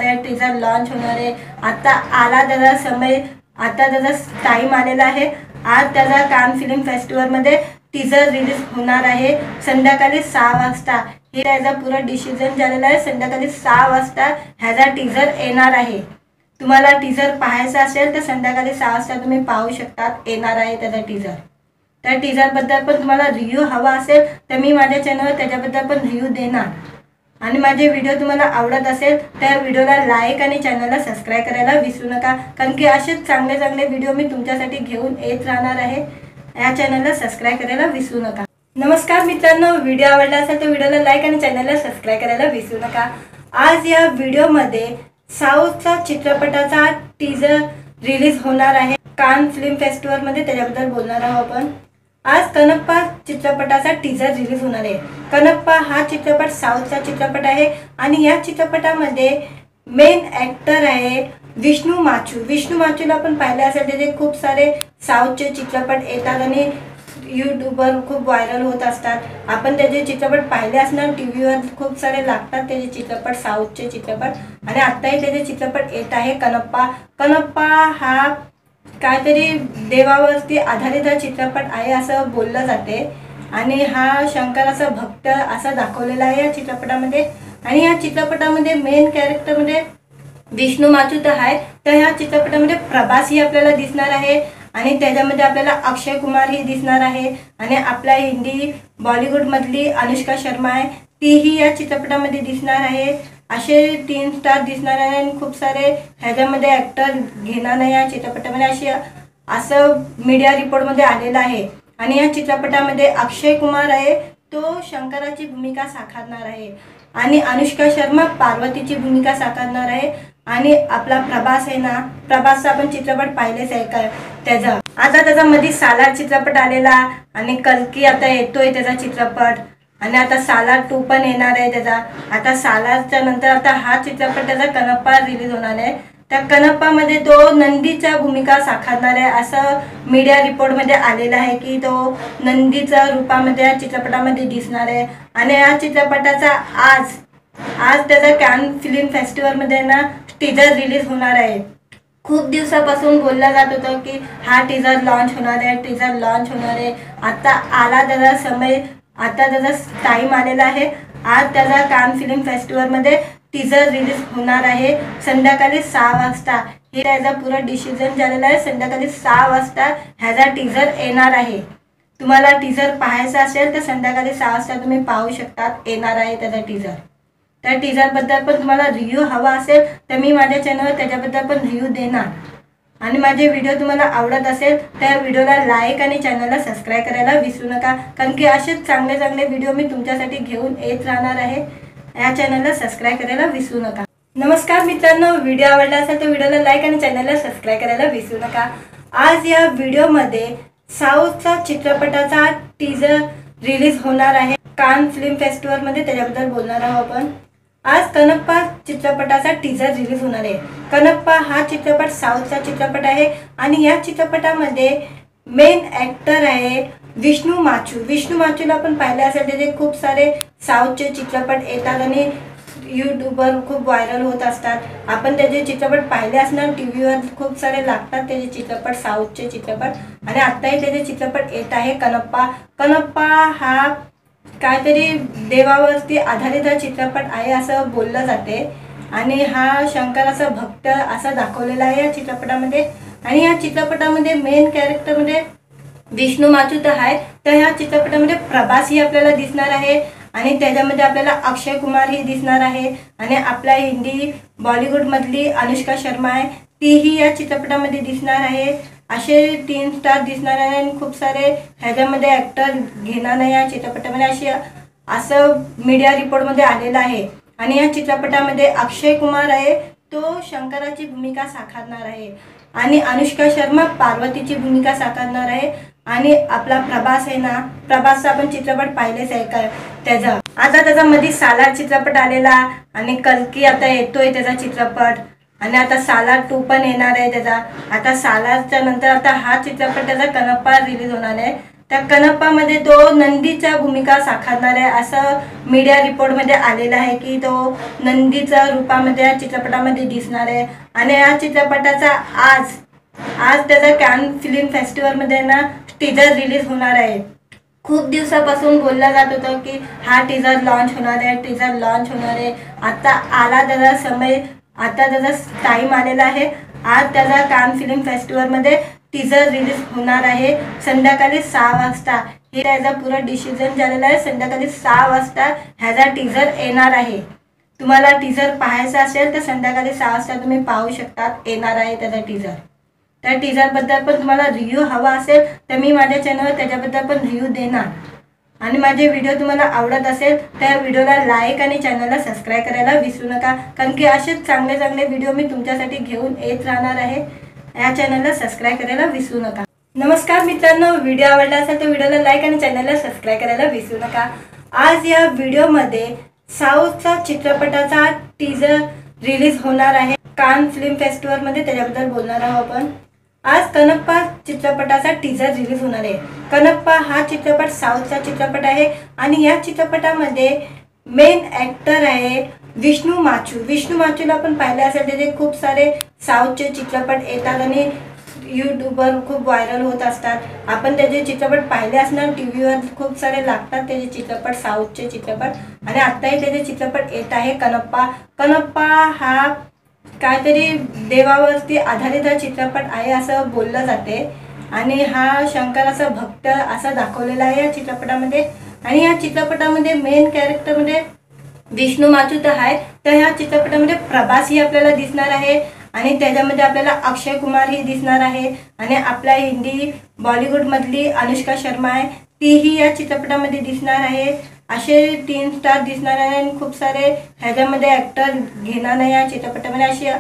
Speaker 2: आहे, आता आला त्याचा समय, आता त्याचा टाइम आलेला आहे। आज त्याचा कान फिल्म फेस्टिवलमध्ये टीजर रिलीज होणार आहे संध्याकाळी 6 वाजता। हे त्याचा पुरा डिसिजन झालेला आहे, संध्याकाळी 6 वाजता ह्याचा टीजर येणार आहे। तुम्हाला टीजर पाहायचा असेल तर संध्याकाळी 6 वाजता तुम्ही पाहू शकतात, येणार आहे त्याचा टीजर। त्या टीजरबद्दल पण तुम्हाला रिव्ह्यू हवा असेल तर मी माझ्या चॅनलवर त्याच्याबद्दल पण रिव्ह्यू देणार। आणि माझे व्हिडिओ तुम्हाला आवडत असेल तर व्हिडिओला लाईक आणि चॅनलला सबस्क्राईब करायला विसरू नका, कारण की असेच चांगले चांगले व्हिडिओ मी तुमच्यासाठी घेऊन येत राहणार आहे। या चॅनलला सबस्क्राईब करायला विसरू नका। नमस्कार मित्रांनो, व्हिडिओ आवडला असेल तर व्हिडिओला लाईक आणि चॅनलला सबस्क्राईब करायला विसरू नका। आज या व्हिडिओमध्ये साऊथचा चित्रपटाचा टीजर रिलीज होणार आहे कान फिल्म फेस्टिवलमध्ये, त्याच्याबद्दल बोलणार आहोत आपण। आज कनप्पा चित्रपटाचा टीजर रिलीज होणार आहे। कनप्पा हा चित्रपट साऊथचा चित्रपट आहे आणि या चित्रपटामध्ये मेन ॲक्टर आहे विष्णू माचू। विष्णू माचूला आपण पाहिले असेल, त्याचे खूप सारे साऊथचे चित्रपट येतात आणि यूट्यूबवर खूप व्हायरल होत असतात। आपण त्याचे चित्रपट पाहिले असणार, टीव्हीवर खूप सारे लागतात त्याचे चित्रपट, साऊथचे चित्रपट। आणि आत्ताही त्याचे चित्रपट येत आहे कनप्पा। कनप्पा हा काहीतरी देवावरती आधारित हा चित्रपट आहे असं बोललं जाते आणि हा शंकराचा भक्त असा दाखवलेला आहे या चित्रपटामध्ये। आणि या चित्रपटामध्ये मेन कॅरेक्टरमध्ये विष्णू माचू तर आहे, तर ह्या चित्रपटामध्ये प्रभासही आपल्याला दिसणार आहे आणि त्याच्यामध्ये आपल्याला अक्षय कुमारही दिसणार आहे आणि आपल्या हिंदी बॉलिवूडमधली अनुष्का शर्मा आहे, तीही या चित्रपटामध्ये दिसणार आहे। असे 3 स्टार दिसणार आहे आणि खूप सारे ह्याच्यामध्ये ॲक्टर घेणार नाही या चित्रपटामध्ये, असं मीडिया रिपोर्टमध्ये आलेलं आहे। आणि या चित्रपटामध्ये अक्षय कुमार आहे, तो शंकराची भूमिका साकारणार आहे आणि अनुष्का शर्मा पार्वतीची भूमिका साकारणार आहे। आणि आपला प्रभास आहे ना, प्रभासचा आपण चित्रपट पाहिलेच आहे का त्याचा। आता त्याच्यामध्ये सालार चित्रपट आलेला आणि कल्की आता येतोय त्याचा चित्रपट आणि आता सालार 2 पण येणार आहे त्याचा। आता सालारच्या नंतर आता हा चित्रपट त्याचा कनप्पा रिलीज होणार आहे। त्या कनप्पामध्ये तो नंदीच्या भूमिका साकारणार आहे असं मीडिया रिपोर्टमध्ये आलेलं आहे की तो नंदीच्या रूपामध्ये या चित्रपटामध्ये दिसणार आहे। आणि या चित्रपटाचा आज त्याचा कान फिल्म फेस्टिवलमध्ये ना टीजर रिलीज होणार आहे। खूप दिवसापासून बोलला जात होतं की हा टीजर लॉन्च होणार आहे, टीजर लॉन्च होणार आहे। आता आला त्याचा समय, आता त्याचा टाईम आलेला आहे। आज त्याचा कान फिल्म फेस्टिवलमध्ये टीजर रिलीज होणार आहे संध्याकाळी 6 वाजता। हे त्याचा पुरा डिसिजन झालेला आहे, संध्याकाळी 6 वाजता ह्याचा टीजर येणार आहे। तुम्हाला टीजर पाहायचा असेल तर संध्याकाळी 6 वाजता तुम्ही पाहू शकता, येणार आहे त्याचा टीजर। त्या टीजरबद्दल पण तुम्हाला रिव्ह्यू हवा असेल तर मी माझ्या चॅनलवर त्याच्याबद्दल पण रिव्ह्यू देणार। आणि माझे व्हिडिओ तुम्हाला आवडत असेल तर व्हिडिओला लाईक आणि चॅनलला सबस्क्राईब करायला विसरू नका, कारण की असेच चांगले चांगले व्हिडिओ मी तुमच्यासाठी घेऊन येत राहणार आहे। या चॅनलला सबस्क्राईब करायला विसरू नका। नमस्कार मित्रांनो, व्हिडिओ आवडला असेल तर व्हिडिओला लाईक आणि चॅनलला सबस्क्राईब करायला विसरू नका। आज या व्हिडिओमध्ये साऊथचा चित्रपटाचा टीजर रिलीज होणार आहे कान फिल्म फेस्टिवलमध्ये, त्याच्याबद्दल बोलणार आहोत आपण। आज कनप्पा चित्रपटाचा टीजर रिलीज होणार आहे। कनप्पा हा चित्रपट साऊथचा चित्रपट आहे आणि या चित्रपटामध्ये मेन ॲक्टर आहे विष्णू माचू। विष्णू माचूला आपण पाहिले असेल, त्याचे खूप सारे साऊथचे चित्रपट येतात आणि यूट्यूबवर खूप व्हायरल होत असतात। आपण त्याचे चित्रपट पाहिले असणार, टीव्हीवर खूप सारे लागतात त्याचे चित्रपट, साऊथचे चित्रपट। आणि आत्ताही त्याचे चित्रपट येत आहे कनप्पा। कनप्पा हा काहीतरी देवावरती आधारित हा चित्रपट आहे असं बोललं जाते आणि हा शंकराचा भक्त असा दाखवलेला आहे या चित्रपटामध्ये। आणि या चित्रपटामध्ये मेन कॅरेक्टरमध्ये विष्णू माचू तर आहे, तर ह्या चित्रपटामध्ये प्रभासही आपल्याला दिसणार आहे आणि त्याच्यामध्ये आपल्याला अक्षय कुमारही दिसणार आहे आणि आपल्या हिंदी बॉलिवूडमधली अनुष्का शर्मा आहे, तीही या चित्रपटामध्ये दिसणार आहे। असे 3 स्टार दिसणार आहे आणि खूप सारे ह्याच्यामध्ये ॲक्टर घेणार नाही या चित्रपटामध्ये, असं मीडिया रिपोर्टमध्ये आलेलं आहे। आणि या चित्रपटामध्ये अक्षय कुमार आहे, तो शंकराची भूमिका साकारणार आहे आणि अनुष्का शर्मा पार्वतीची भूमिका साकारणार आहे। आणि आपला प्रभास आहे ना, प्रभासचा आपण चित्रपट पाहिलेच आहे का त्याचा। आता त्याच्यामध्ये सालार चित्रपट आलेला आणि कल्की आता येतोय त्याचा चित्रपट आणि आता सालार 2 पण येणार आहे त्याचा। आता सालारच्या नंतर आता हा चित्रपट त्याचा कनप्पा रिलीज होणार आहे। त्या कनप्पामध्ये तो नंदीच्या भूमिका साकारणार आहे असं मीडिया रिपोर्टमध्ये आलेलं आहे की तो नंदीच्या रूपामध्ये या चित्रपटामध्ये दिसणार आहे। आणि या चित्रपटाचा आज त्याचा कान फिल्म फेस्टिवलमध्ये ना टीजर रिलीज होणार आहे। खूप दिवसापासून बोलला जात होतं की हा टीजर लॉन्च होणार आहे, टीजर लॉन्च होणार आहे। आता आला त्याचा समय, आता त्याचा टाईम आलेला आहे। आज त्याचा कान फिल्म फेस्टिवलमध्ये टीजर रिलीज होणार आहे संध्याकाळी 6 वाजता। हे त्याचा पुरा डिसिजन झालेला आहे, संध्याकाळी 6 वाजता ह्याचा टीजर येणार आहे। तुम्हाला टीजर पाहायचा असेल तर संध्याकाळी 6 वाजता तुम्ही पाहू शकता, येणार आहे त्याचा टीजर। त्या टीजरबद्दल पण तुम्हाला रिव्ह्यू हवा असेल तर मी माझ्या चॅनलवर त्याच्याबद्दल पण रिव्ह्यू देणार। आणि माझे व्हिडिओ तुम्हाला आवडत असेल तर व्हिडिओला लाईक आणि चॅनलला सबस्क्राईब करायला विसरू नका, कारण की असेच चांगले चांगले व्हिडिओ मी तुमच्यासाठी घेऊन येत राहणार आहे. या चॅनलला सबस्क्राईब करायला विसरू नका. नमस्कार मित्रांनो, व्हिडिओ आवडला असेल तर व्हिडिओला लाईक आणि चॅनलला सबस्क्राईब करायला विसरू नका. आज या व्हिडिओमध्ये साऊथचा चित्रपटाचा टीजर रिलीज होणार आहे कान फिल्म फेस्टिवलमध्ये, त्याच्याबद्दल बोलणार आहोत आपण. आज कनप्पा चित्रपटाचा टीजर रिलीज होणार आहे. कनप्पा हा चित्रपट साऊथचा चित्रपट आहे आणि या चित्रपटामध्ये मेन ॲक्टर आहे विष्णू माचू. विष्णू माचूला आपण पाहिलं असेल, त्याचे खूप सारे साऊथचे चित्रपट येतात आणि यूट्यूबवर खूप व्हायरल होत असतात. आपण त्याचे चित्रपट पाहिले असणार, टी व्हीवर खूप सारे लागतात त्याचे चित्रपट, साऊथचे चित्रपट. आणि आत्ताही त्याचे चित्रपट येत आहे कनप्पा. कनप्पा हा काहीतरी देवावरती आधारित हा चित्रपट आहे असं बोललं जाते आणि हा शंकराचा भक्त असा दाखवलेला आहे या चित्रपटामध्ये. आणि या चित्रपटामध्ये मेन कॅरेक्टरमध्ये विष्णू माचू तर आहे, तर ह्या चित्रपटामध्ये प्रभास ही आपल्याला दिसणार आहे आणि त्याच्यामध्ये आपल्याला अक्षय कुमार ही दिसणार आहे आणि आपल्या हिंदी बॉलिवूडमधली अनुष्का शर्मा आहे, तीही या चित्रपटामध्ये दिसणार आहे. असे 3 स्टार दिसणार आहे आणि खूप सारे ह्याच्यामध्ये ॲक्टर घेणार नाही या चित्रपटामध्ये,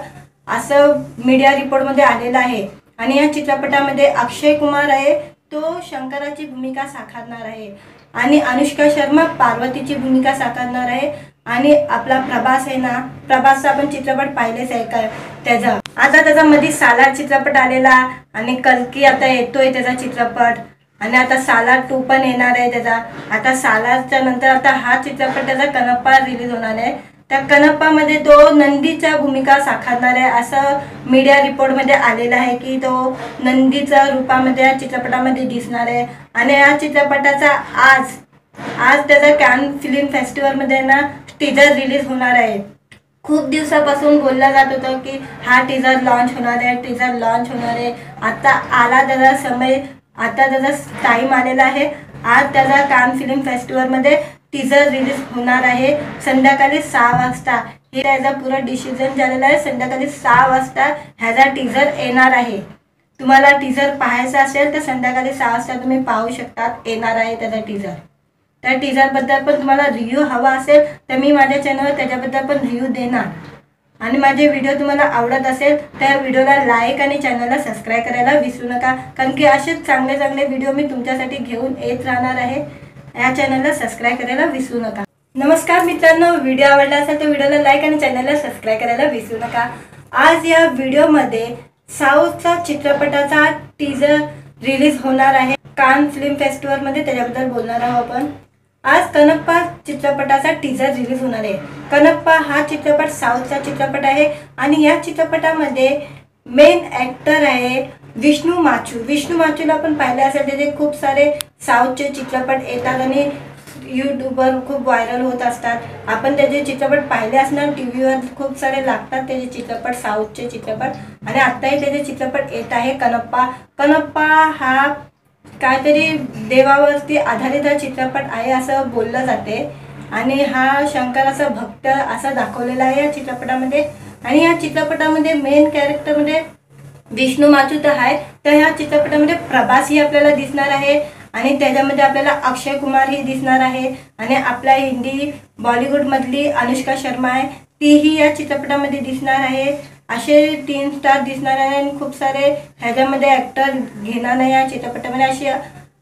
Speaker 2: असं मीडिया रिपोर्टमध्ये आलेलं आहे. आणि या चित्रपटामध्ये अक्षय कुमार आहे, तो शंकराची भूमिका साकारणार आहे आणि अनुष्का शर्मा पार्वतीची भूमिका साकारणार आहे. आणि आपला प्रभास आहे ना, प्रभासचा आपण चित्रपट पाहिलेच आहे का त्याचा. आता त्याच्यामध्ये सालार चित्रपट आलेला आणि कल्की आता येतोय त्याचा चित्रपट आणि आता सालार 2 पण येणार आहे त्याचा. आता सालारच्या नंतर आता हा चित्रपट त्याचा कनप्पा रिलीज होणार आहे. त्या कनप्पामध्ये तो नंदीच्या भूमिका साकारणार आहे असं मीडिया रिपोर्टमध्ये आलेलं आहे की तो नंदीच्या रूपामध्ये या चित्रपटामध्ये दिसणार आहे. आणि या चित्रपटाचा आज त्याचा कान फिल्म फेस्टिवलमध्ये ना टीजर रिलीज होणार आहे. खूप दिवसापासून बोललं जात होतं की हा टीजर लॉन्च होणार आहे. आता आला त्याचा समय, आता त्याचा टाईम आलेला आहे. आज त्याचा कान फिल्म फेस्टिवलमध्ये टीजर रिलीज होणार आहे संध्याकाळी 6 वाजता. हे त्याचा पुरा डिसिजन झालेला आहे. संध्याकाळी 6 वाजता ह्याचा टीजर येणार आहे. तुम्हाला टीजर पाहायचा असेल तर संध्याकाळी 6 वाजता तुम्ही पाहू शकतात, येणार आहे त्याचा टीजर. त्या टीजरबद्दल पण तुम्हाला रिव्ह्यू हवा असेल तर मी माझ्या चॅनलवर त्याच्याबद्दल पण रिव्ह्यू देणार. आणि माझे व्हिडिओ तुम्हाला आवडत असेल तर व्हिडिओला लाईक आणि चॅनलला सबस्क्राईब करायला विसरू नका, कारण की असेच चांगले चांगले व्हिडिओ मी तुमच्यासाठी घेऊन येत राहणार आहे. या चॅनलला सबस्क्राईब करायला विसरू नका. नमस्कार मित्रांनो, व्हिडिओ आवडला असेल तर व्हिडिओला लाईक आणि चॅनलला सबस्क्राईब करायला विसरू नका. आज या व्हिडिओमध्ये साऊथचा चित्रपटाचा टीजर रिलीज होणार आहे कान फिल्म फेस्टिवलमध्ये, त्याच्याबद्दल बोलणार आहोत आपण. आज कनप्पा चित्रपटाचा टीजर रिलीज होणार आहे. कनप्पा हा चित्रपट साऊथचा चित्रपट आहे आणि या चित्रपटामध्ये मेन ॲक्टर आहे विष्णू माचू. विष्णू माचूला आपण पाहिलं असेल, त्याचे खूप सारे साऊथचे चित्रपट येतात आणि यूट्यूबवर खूप व्हायरल होत असतात. आपण त्याचे चित्रपट पाहिले असणार, टी व्हीवर खूप सारे लागतात त्याचे चित्रपट, साऊथचे चित्रपट. आणि आत्ताही त्याचे चित्रपट येत आहे कनप्पा. कनप्पा हा काहीतरी देवावरती आधारित हा चित्रपट आहे असं बोललं जाते आणि हा शंकराचा भक्त असा दाखवलेला आहे या चित्रपटामध्ये. आणि या चित्रपटामध्ये मेन कॅरेक्टरमध्ये विष्णू माचू तर आहे, तर ह्या चित्रपटामध्ये प्रभास ही आपल्याला दिसणार आहे आणि त्याच्यामध्ये आपल्याला अक्षय कुमार ही दिसणार आहे आणि आपल्या हिंदी बॉलिवूडमधली अनुष्का शर्मा आहे, तीही या चित्रपटामध्ये दिसणार आहे. असे 3 स्टार दिसणार आहे आणि खूप सारे ह्याच्यामध्ये ॲक्टर घेणार नाही या चित्रपटामध्ये,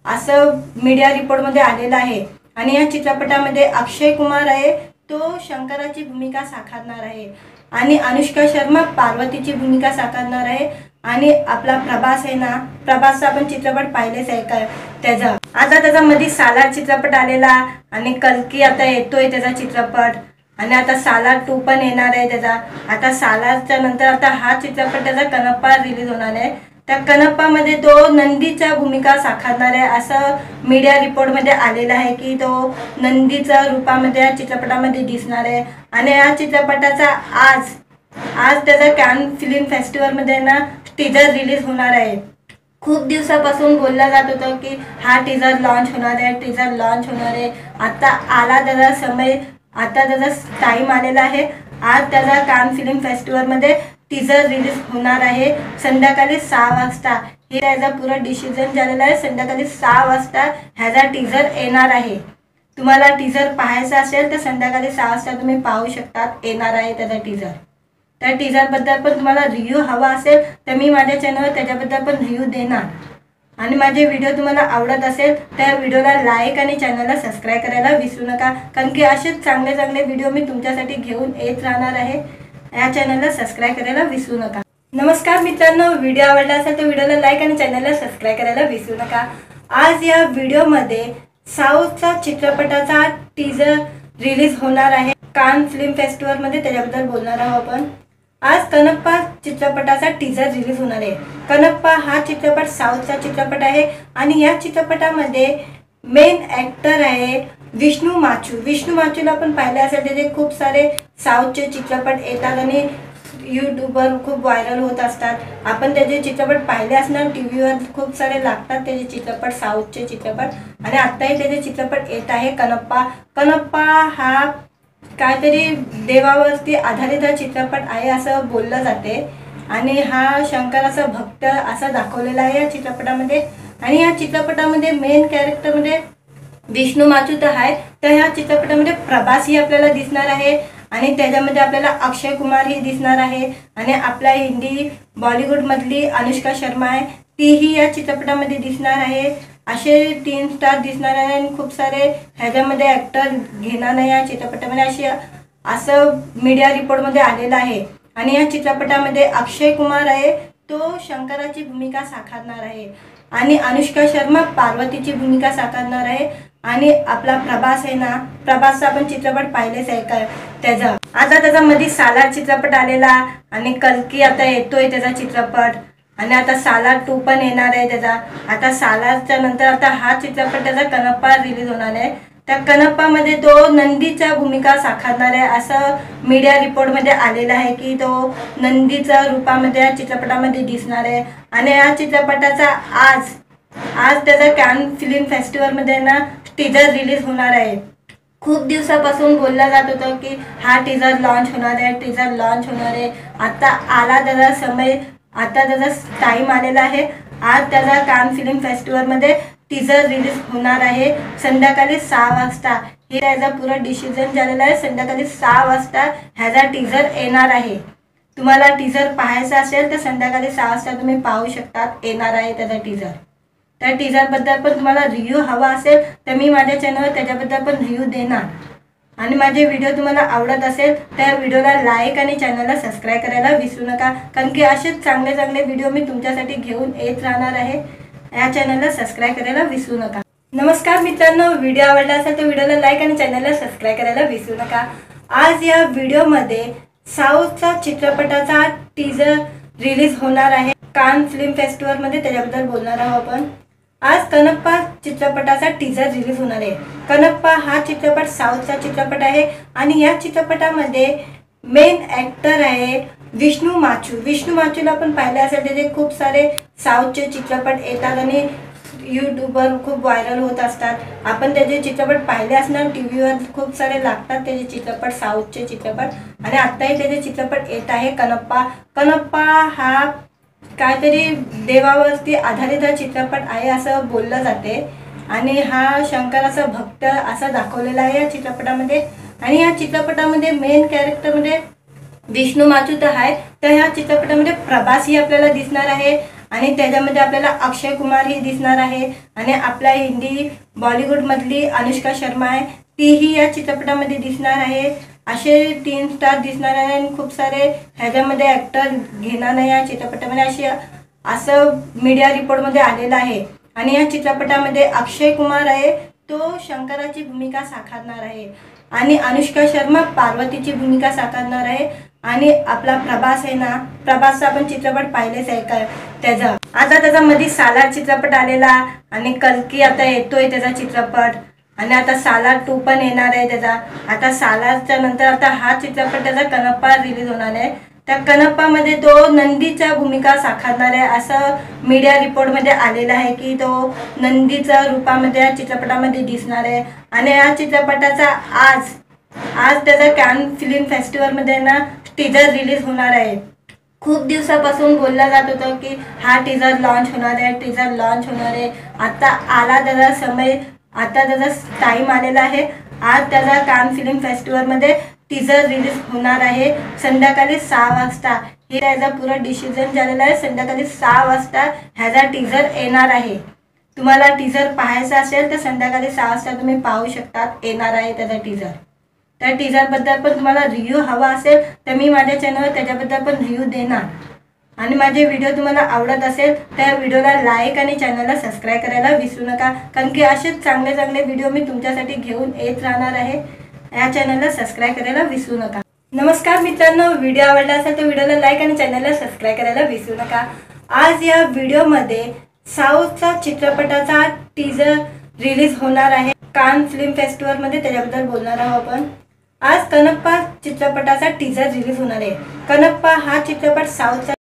Speaker 2: असं मीडिया रिपोर्टमध्ये आलेलं आहे. आणि या चित्रपटामध्ये अक्षय कुमार आहे, तो शंकराची भूमिका साकारणार आहे आणि अनुष्का शर्मा पार्वतीची भूमिका साकारणार आहे. आणि आपला प्रभास आहे ना, प्रभासचा आपण चित्रपट पाहिलेच आहे का त्याचा. आता त्याच्यामध्ये सालार चित्रपट आलेला आणि कल्की आता येतोय त्याचा चित्रपट आणि आता सालार 2 पण येणार आहे त्याचा. आता सालारच्या नंतर आता हा चित्रपट त्याचा कनप्पा रिलीज होणार आहे. त्या कनप्पामध्ये तो नंदीच्या भूमिका साकारणार आहे असं मीडिया रिपोर्टमध्ये आलेलं आहे की तो नंदीच्या रूपामध्ये या चित्रपटामध्ये दिसणार आहे. आणि या चित्रपटाचा आज त्याचा कान फिल्म फेस्टिवलमध्ये ना टीजर रिलीज होणार आहे. खूप दिवसापासून बोललं जात होतं की हा टीजर लॉन्च होणार आहे. आता आला त्याचा समय, आता त्याचा टाईम आलेला आहे. आज त्याचा कान फिल्म फेस्टिवलमध्ये टीजर रिलीज होणार आहे संध्याकाळी 6 वाजता. हे त्याचा पुरा डिसिजन झालेला आहे। संध्याकाळी 6 वाजता ह्याचा टीजर येणार आहे। तुम्हाला टीजर पाहायचा असेल तर संध्याकाळी 6 वाजता तुम्ही पाहू शकतात, येणार आहे त्याचा टीजर। त्या टीजरबद्दल पण तुम्हाला रिव्ह्यू हवा असेल तर मी माझ्या चॅनलवर त्याच्याबद्दल पण रिव्ह्यू देणार। आणि माझे व्हिडिओ तुम्हाला आवडत असेल तर व्हिडिओला लाईक आणि चॅनलला सबस्क्राईब करायला विसरू नका, कारण की असेच चांगले चांगले व्हिडिओ मी तुमच्यासाठी घेऊन येत राहणार आहे। या चॅनलला सबस्क्राईब करायला विसरू नका। नमस्कार मित्रांनो, व्हिडिओ आवडला असेल तर व्हिडिओला लाईक आणि चॅनलला सबस्क्राईब करायला विसरू नका। आज या व्हिडिओमध्ये साऊथचा चित्रपटाचा टीजर रिलीज होणार आहे कान फिल्म फेस्टिवलमध्ये, त्याच्याबद्दल बोलणार आहोत आपण। आज कनप्पा चित्रपटाचा टीजर रिलीज होणार आहे। कनप्पा हा चित्रपट साऊथचा चित्रपट आहे आणि या चित्रपटामध्ये मेन ॲक्टर आहे विष्णू माचू। विष्णू माचूला आपण पाहिले असेल, त्याचे खूप सारे साऊथचे चित्रपट येतात आणि यूट्यूबवर खूप व्हायरल होत असतात। आपण त्याचे चित्रपट पाहिले असणार, टीव्हीवर खूप सारे लागतात त्याचे चित्रपट, साऊथचे चित्रपट। आणि आत्ताही त्याचे चित्रपट येत आहे कनप्पा। कनप्पा हा काहीतरी देवावरती आधारित हा चित्रपट आहे असं बोललं जाते आणि हा शंकराचा भक्त असा दाखवलेला आहे या चित्रपटामध्ये। आणि या चित्रपटामध्ये मेन कॅरेक्टरमध्ये विष्णू माचू तर आहे, तर ह्या चित्रपटामध्ये प्रभास ही आपल्याला दिसणार आहे आणि त्याच्यामध्ये आपल्याला अक्षय कुमार ही दिसणार आहे आणि आपल्या हिंदी बॉलिवूडमधली अनुष्का शर्मा आहे, तीही या चित्रपटामध्ये दिसणार आहे। असे 3 स्टार दिसणार आहे आणि खूप सारे ह्याच्यामध्ये ॲक्टर घेणार नाही या चित्रपटामध्ये, असं मीडिया रिपोर्टमध्ये आलेलं आहे। आणि या चित्रपटामध्ये अक्षय कुमार आहे, तो शंकराची भूमिका साकारणार आहे आणि अनुष्का शर्मा पार्वतीची भूमिका साकारणार आहे। आणि आपला प्रभास आहे ना, प्रभासचा आपण चित्रपट पाहिलेच आहे का त्याचा। आता त्याचा मध्ये सालार चित्रपट आलेला आणि कल्की आता येतोय त्याचा चित्रपट आणि आता सालार 2 पण येणार आहे त्याचा। आता सालारच्या नंतर आता हा चित्रपट त्याचा कनप्पा रिलीज होणार आहे। त्या कनप्पामध्ये तो नंदीच्या भूमिका साकारणार आहे असं मीडिया रिपोर्टमध्ये आलेलं आहे की तो नंदीच्या रूपामध्ये या चित्रपटामध्ये दिसणार आहे। आणि या चित्रपटाचा आज त्याचा कान फिल्म फेस्टिवलमध्ये ना टीजर रिलीज होणार आहे। खूप दिवसापासून बोलला जात होतं की हा टीजर लॉन्च होणार आहे, टीजर लॉन्च होणार आहे। आता आला त्याचा समय, आता त्याचा टाइम आलेला आहे। आज त्याचा कान फिल्म फेस्टिवलमध्ये टीजर रिलीज होणार आहे संध्याकाळी 6 वाजता। हे त्याचा पुरा डिसिजन झालेला आहे। संध्याकाळी 6 वाजता ह्याचा टीजर येणार आहे। तुम्हाला टीजर पाहायचा असेल तर संध्याकाळी 6 वाजता तुम्ही पाहू शकतात, येणार आहे त्याचा टीजर। त्या टीजरबद्दल पण तुम्हाला रिव्ह्यू हवा असेल तर मी माझ्या चॅनलवर त्याच्याबद्दल पण रिव्ह्यू देणार। आणि माझे व्हिडिओ तुम्हाला आवडत असेल तर व्हिडिओला लाईक आणि चॅनलला सबस्क्राईब करायला विसरू नका, कारण की असेच चांगले चांगले व्हिडिओ मी तुमच्यासाठी घेऊन येत राहणार आहे। या चॅनलला सबस्क्राईब करायला विसरू नका। नमस्कार मित्रांनो, व्हिडिओ आवडला असेल तर व्हिडिओला लाईक आणि चॅनलला सबस्क्राईब करायला विसरू नका। आज या व्हिडिओमध्ये साऊथचा चित्रपटाचा टीजर रिलीज होणार आहे कान फिल्म फेस्टिवलमध्ये, त्याच्याबद्दल बोलणार आहोत आपण। आज कनप्पा चित्रपटाचा टीजर रिलीज होणार आहे। कनप्पा हा चित्रपट साऊथचा चित्रपट आहे आणि या चित्रपटामध्ये मेन ॲक्टर आहे विष्णू माचू। विष्णू माचूला आपण पाहिले असेल, त्याचे खूप सारे साऊथचे चित्रपट येतात आणि यूट्यूबवर खूप व्हायरल होत असतात। आपण त्याचे चित्रपट पाहिले असणार, टीव्हीवर खूप सारे लागतात त्याचे चित्रपट, साऊथचे चित्रपट। आणि आत्ताही त्याचे चित्रपट येत आहे कनप्पा। कनप्पा हा काहीतरी देवावरती आधारित हा चित्रपट आहे असं बोललं जाते आणि हा शंकराचा भक्त असा दाखवलेला आहे या चित्रपटामध्ये। आणि या चित्रपटामध्ये मेन कॅरेक्टरमध्ये विष्णू माचू तर आहे, तर ह्या चित्रपटामध्ये प्रभास ही आपल्याला दिसणार आहे आणि त्याच्यामध्ये आपल्याला अक्षय कुमार ही दिसणार आहे आणि आपल्या हिंदी बॉलिवूडमधली अनुष्का शर्मा आहे, तीही या चित्रपटामध्ये दिसणार आहे। असे 3 स्टार दिसणार आहे आणि खूप सारे ह्याच्यामध्ये ॲक्टर घेणार नाही या चित्रपटामध्ये, असं मीडिया रिपोर्टमध्ये आलेलं आहे। आणि या चित्रपटामध्ये अक्षय कुमार आहे, तो शंकराची भूमिका साकारणार आहे आणि अनुष्का शर्मा पार्वतीची भूमिका साकारणार आहे। आणि आपला प्रभास आहे ना, प्रभासचा आपण चित्रपट पाहिलेच आहे का त्याचा। आता त्याचा मध्ये सालार चित्रपट आलेला आणि कल्की आता येतोय त्याचा चित्रपट आणि आता सालार 2 पण येणार आहे त्याचा। आता सालारच्या नंतर आता हा चित्रपट त्याचा कनप्पा रिलीज होणार आहे। त्या कनप्पामध्ये तो नंदीच्या भूमिका साकारणार आहे असं मीडिया रिपोर्टमध्ये आलेलं आहे की तो नंदीच्या रूपामध्ये या चित्रपटामध्ये दिसणार आहे। आणि या चित्रपटाचा आज त्याचा कान फिल्म फेस्टिवलमध्ये ना टीजर रिलीज होणार आहे। खूप दिवसापासून बोलला जात होतं की हा टीजर लॉन्च होणार आहे, आता आला त्याचा समय, आता त्याचा टाईम आलेला आहे। आज त्याचा कान फिल्म फेस्टिवलमध्ये टीजर रिलीज होणार आहे संध्याकाळी 6 वाजता। हे त्याचा पुरा डिसिजन झालेला आहे, संध्याकाळी 6 वाजता ह्याचा टीजर येणार आहे। तुम्हाला टीजर पाहायचा असेल तर संध्याकाळी 6 वाजता तुम्ही पाहू शकतात, येणार आहे त्याचा टीजर। त्या टीजरबद्दल पण तुम्हाला रिव्ह्यू हवा असेल तर मी माझ्या चॅनलवर त्याच्याबद्दल पण रिव्ह्यू देणार। आणि माझे व्हिडिओ तुम्हाला आवडत असेल तर व्हिडिओला लाईक आणि चॅनलला सबस्क्राईब करायला विसरू नका, कारण की असेच चांगले चांगले व्हिडिओ मी तुमच्यासाठी घेऊन येत राहणार आहे। या चॅनलला सबस्क्राईब करायला विसरू नका। नमस्कार मित्रांनो, व्हिडिओ आवडला असेल तर व्हिडिओला लाईक आणि चॅनलला सबस्क्राईब करायला विसरू नका। आज या व्हिडिओमध्ये साऊथचा चित्रपटाचा टीजर रिलीज होणार आहे कान फिल्म फेस्टिवलमध्ये, त्याच्याबद्दल बोलणार आहोत आपण। आज कनप्पा चित्रपटाचा टीजर रिलीज होणार आहे। कनप्पा हा चित्रपट साऊथचा